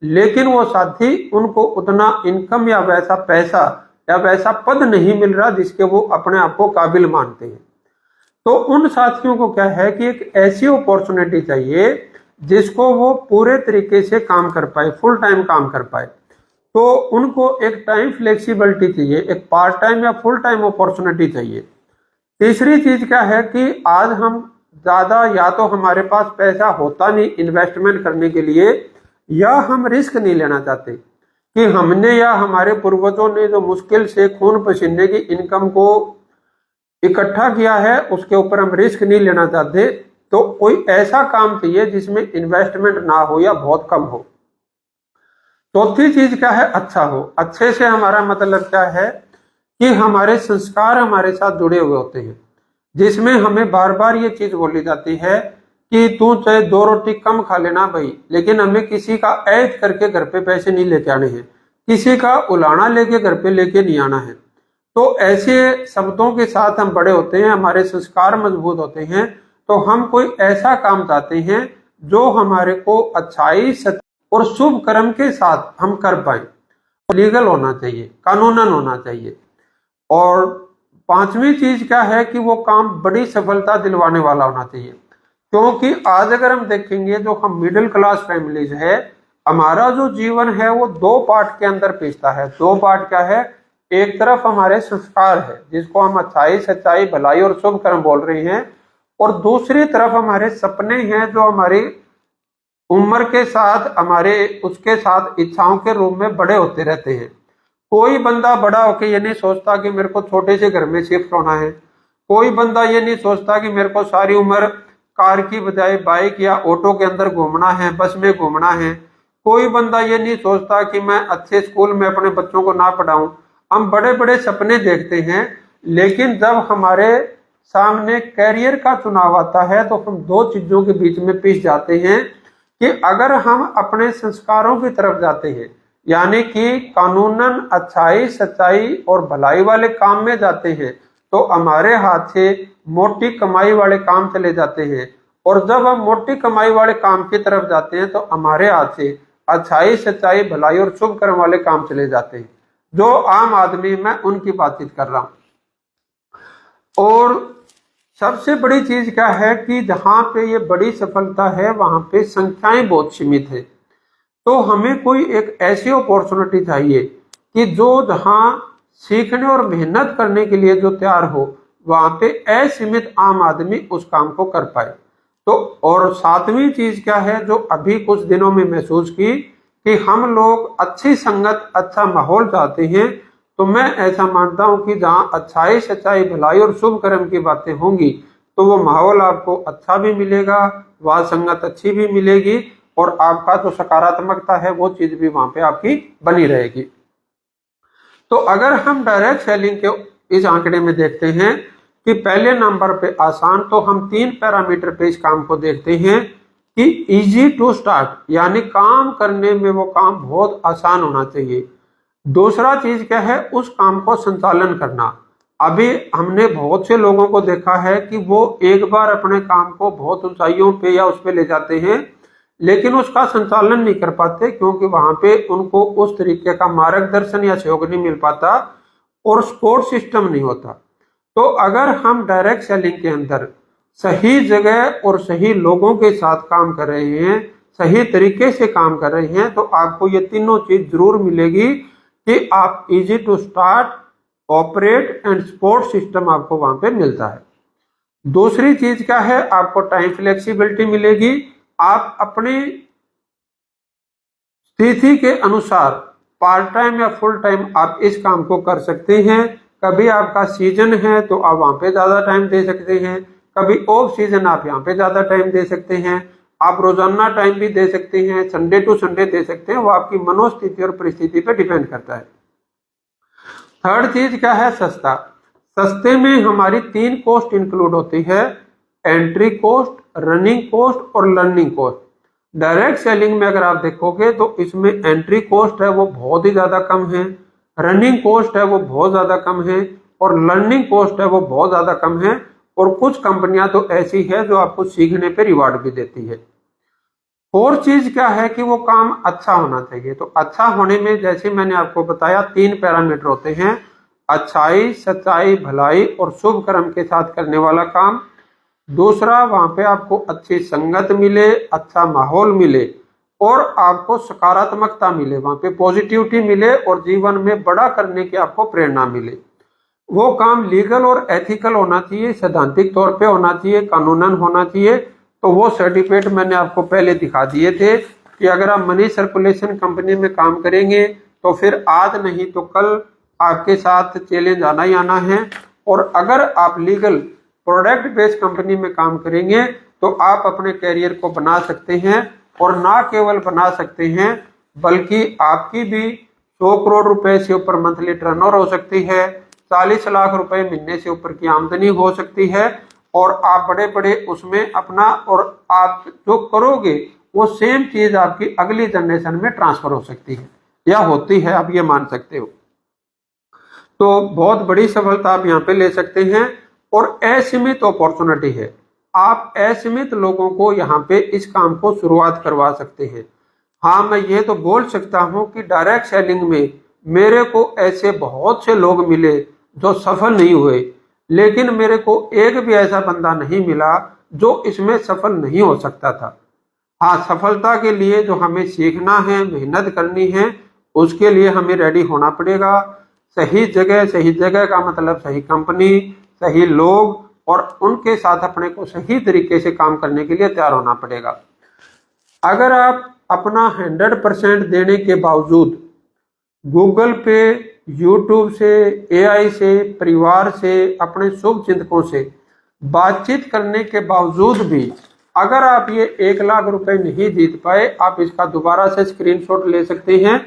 Speaker 1: लेकिन वो साथी उनको उतना इनकम या वैसा पैसा या वैसा पद नहीं मिल रहा जिसके वो अपने आप को काबिल मानते हैं। तो उन साथियों को क्या है कि एक ऐसी अपॉर्चुनिटी चाहिए जिसको वो पूरे तरीके से काम कर पाए, फुल टाइम काम कर पाए। तो उनको एक टाइम फ्लेक्सिबिलिटी चाहिए, एक पार्ट टाइम या फुल टाइम अपॉर्चुनिटी चाहिए। तीसरी चीज क्या है कि आज हम ज्यादा या तो हमारे पास पैसा होता नहीं इन्वेस्टमेंट करने के लिए, या हम रिस्क नहीं लेना चाहते कि हमने या हमारे पूर्वजों ने जो मुश्किल से खून पसीने की इनकम को इकट्ठा किया है उसके ऊपर हम रिस्क नहीं लेना चाहते। तो कोई ऐसा काम चाहिए जिसमें इन्वेस्टमेंट ना हो या बहुत कम हो। चौथी चीज क्या है, अच्छा हो। अच्छे से हमारा मतलब क्या है कि हमारे संस्कार हमारे साथ जुड़े हुए होते हैं, जिसमें हमें बार बार ये चीज बोली जाती है कि तू चाहे 2 रोटी कम खा लेना भाई, लेकिन हमें किसी का ऐद करके घर पे पैसे नहीं लेके आने हैं, किसी का उलाना लेके घर पे लेके नहीं आना है। तो ऐसे शब्दों के साथ हम बड़े होते हैं, हमारे संस्कार मजबूत होते हैं, तो हम कोई ऐसा काम चाहते हैं जो हमारे को अच्छाई और शुभ कर्म के साथ हम कर पाए। लीगल होना चाहिए, कानूनन होना चाहिए। और पांचवी चीज क्या है कि वो काम बड़ी सफलता दिलवाने वाला होना चाहिए। क्योंकि आज अगर हम देखेंगे जो हम मिडिल क्लास फैमिलीज है, हमारा जो जीवन है वो 2 पार्ट के अंदर पिसता है। 2 पार्ट क्या है, एक तरफ हमारे संस्कार है जिसको हम अच्छाई सच्चाई भलाई और शुभ कर्म बोल रहे हैं, और दूसरी तरफ हमारे सपने हैं जो हमारी उम्र के साथ हमारे उसके साथ इच्छाओं के रूप में बड़े होते रहते हैं। कोई बंदा बड़ा होकर ये नहीं सोचता कि मेरे को छोटे से घर में शिफ्ट होना है। कोई बंदा ये नहीं सोचता कि मेरे को सारी उम्र कार की बजाय बाइक या ऑटो के अंदर घूमना है, बस में घूमना है। कोई बंदा ये नहीं सोचता कि मैं अच्छे स्कूल में अपने बच्चों को ना पढ़ाऊं। हम बड़े बड़े सपने देखते हैं, लेकिन जब हमारे सामने कैरियर का चुनाव आता है तो हम 2 चीजों के बीच में पिस जाते हैं कि अगर हम अपने संस्कारों की तरफ जाते हैं, यानी कि कानूनन अच्छाई सच्चाई और भलाई वाले काम में जाते हैं, तो हमारे हाथ से मोटी कमाई वाले काम चले जाते हैं। और जब हम मोटी कमाई वाले काम की तरफ जाते हैं तो हमारे हाथ से अच्छाई सच्चाई भलाई और शुभ कर्म वाले काम चले जाते हैं। जो आम आदमी, मैं उनकी बातचीत कर रहा हूं। और सबसे बड़ी चीज क्या है कि जहां पे ये बड़ी सफलता है वहां पे संख्याएं बहुत सीमित है। तो हमें कोई एक ऐसी अपॉर्चुनिटी चाहिए कि जो जहां सीखने और मेहनत करने के लिए जो तैयार हो, वहां पे असीमित आम आदमी उस काम को कर पाए। तो और सातवीं चीज क्या है जो अभी कुछ दिनों में महसूस की कि हम लोग अच्छी संगत अच्छा माहौल चाहते हैं। तो मैं ऐसा मानता हूं कि जहां अच्छाई सच्चाई भलाई और शुभ कर्म की बातें होंगी तो वो माहौल आपको अच्छा भी मिलेगा, वह संगत अच्छी भी मिलेगी, और आपका जो सकारात्मकता है वो चीज भी वहां पे आपकी बनी रहेगी। तो अगर हम डायरेक्ट सेलिंग के इस आंकड़े में देखते हैं कि पहले नंबर पे आसान, तो हम 3 पैरामीटर पे इस काम को देखते हैं कि इजी टू स्टार्ट, यानी काम करने में वो काम बहुत आसान होना चाहिए। दूसरा चीज क्या है, उस काम को संचालन करना। अभी हमने बहुत से लोगों को देखा है कि वो एक बार अपने काम को बहुत ऊंचाइयों पे या उस पे ले जाते हैं, लेकिन उसका संचालन नहीं कर पाते क्योंकि वहां पे उनको उस तरीके का मार्गदर्शन या सहयोग नहीं मिल पाता और सपोर्ट सिस्टम नहीं होता। तो अगर हम डायरेक्ट सेलिंग के अंदर सही जगह और सही लोगों के साथ काम कर रहे हैं, सही तरीके से काम कर रहे हैं, तो आपको ये तीनों चीज जरूर मिलेगी कि आप easy to start, operate and support system आपको वहां पे मिलता है। दूसरी चीज क्या है, आपको टाइम फ्लेक्सिबिलिटी मिलेगी। आप अपनी स्थिति के अनुसार पार्ट टाइम या फुल टाइम आप इस काम को कर सकते हैं। कभी आपका सीजन है तो आप वहां पे ज्यादा टाइम दे सकते हैं, कभी ऑफ सीजन आप यहाँ पे ज्यादा टाइम दे सकते हैं। आप रोजाना टाइम भी दे सकते हैं, संडे टू संडे दे सकते हैं, वो आपकी मनोस्थिति और परिस्थिति पे डिपेंड करता है। थर्ड चीज क्या है, सस्ता। सस्ते में हमारी 3 कॉस्ट इंक्लूड होती है, एंट्री कॉस्ट, रनिंग कॉस्ट और लर्निंग कॉस्ट। डायरेक्ट सेलिंग में अगर आप देखोगे तो इसमें एंट्री कॉस्ट है वो बहुत ही ज्यादा कम है, रनिंग कॉस्ट है वो बहुत ज्यादा कम है, और लर्निंग कॉस्ट है वो बहुत ज़्यादा कम है, और कुछ कंपनियां तो ऐसी है जो आपको सीखने पे रिवार्ड भी देती है। और चीज क्या है कि वो काम अच्छा होना चाहिए। तो अच्छा होने में जैसे मैंने आपको बताया 3 पैरामीटर होते हैं, अच्छाई, सच्चाई, भलाई और शुभ कर्म के साथ करने वाला काम। दूसरा, वहां पे आपको अच्छी संगत मिले, अच्छा माहौल मिले और आपको सकारात्मकता मिले, वहां पे पॉजिटिविटी मिले और जीवन में बड़ा करने की आपको प्रेरणा मिले। वो काम लीगल और एथिकल होना चाहिए, सैद्धांतिक तौर पे होना चाहिए, कानूनन होना चाहिए। तो वो सर्टिफिकेट मैंने आपको पहले दिखा दिए थे कि अगर आप मनी सर्कुलेशन कंपनी में काम करेंगे तो फिर आज नहीं तो कल आपके साथ चैलेंज आना ही आना है। और अगर आप लीगल प्रोडक्ट बेस्ड कंपनी में काम करेंगे तो आप अपने कैरियर को बना सकते हैं, और ना केवल बना सकते हैं बल्कि आपकी भी 100 करोड़ रुपए से ऊपर मंथली टर्नओवर हो सकती है, 40 लाख रुपए महीने से ऊपर की आमदनी हो सकती है, और आप बड़े बड़े उसमें अपना, और आप जो करोगे वो सेम चीज आपकी अगली जनरेशन में ट्रांसफर हो सकती है या होती है, आप ये मान सकते हो। तो बहुत बड़ी सफलता आप यहाँ पे ले सकते हैं, और असीमित अपॉर्चुनिटी है। आप असीमित लोगों को यहाँ पे इस काम को शुरुआत करवा सकते हैं। हाँ, मैं ये तो बोल सकता हूँ कि डायरेक्ट सेलिंग में मेरे को ऐसे बहुत से लोग मिले जो सफल नहीं हुए, लेकिन मेरे को एक भी ऐसा बंदा नहीं मिला जो इसमें सफल नहीं हो सकता था। हाँ, सफलता के लिए जो हमें सीखना है, मेहनत करनी है, उसके लिए हमें रेडी होना पड़ेगा। सही जगह का मतलब सही कंपनी, सही लोग, और उनके साथ अपने को सही तरीके से काम करने के लिए तैयार होना पड़ेगा। अगर आप अपना 100% देने के बावजूद गूगल पे, यूट्यूब से, एआई से, परिवार से, अपने शुभ चिंतकों से बातचीत करने के बावजूद भी अगर आप ये 1 लाख रुपए नहीं जीत पाए, आप इसका दोबारा से स्क्रीनशॉट ले सकते हैं।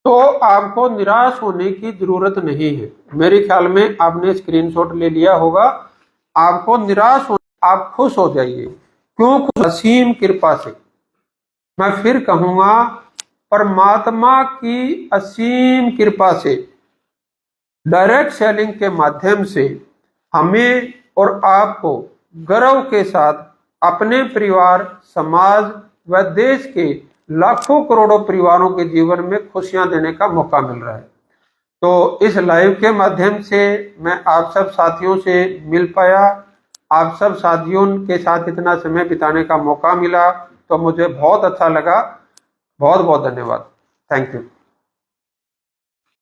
Speaker 1: तो आपको निराश होने की जरूरत नहीं है। मेरे ख्याल में आपने स्क्रीनशॉट ले लिया होगा। आपको निराश हो, आप खुश हो जाइए। क्यों खुश? असीम कृपा से। मैं फिर कहूंगा, परमात्मा की असीम कृपा से डायरेक्ट सेलिंग के माध्यम से हमें और आपको गर्व के साथ अपने परिवार, समाज व देश के लाखों करोड़ों परिवारों के जीवन में खुशियां देने का मौका मिल रहा है। तो इस लाइव के माध्यम से मैं आप सब साथियों से मिल पाया, आप सब साथियों के साथ इतना समय बिताने का मौका मिला, तो मुझे बहुत अच्छा लगा। बहुत बहुत धन्यवाद। Thank you.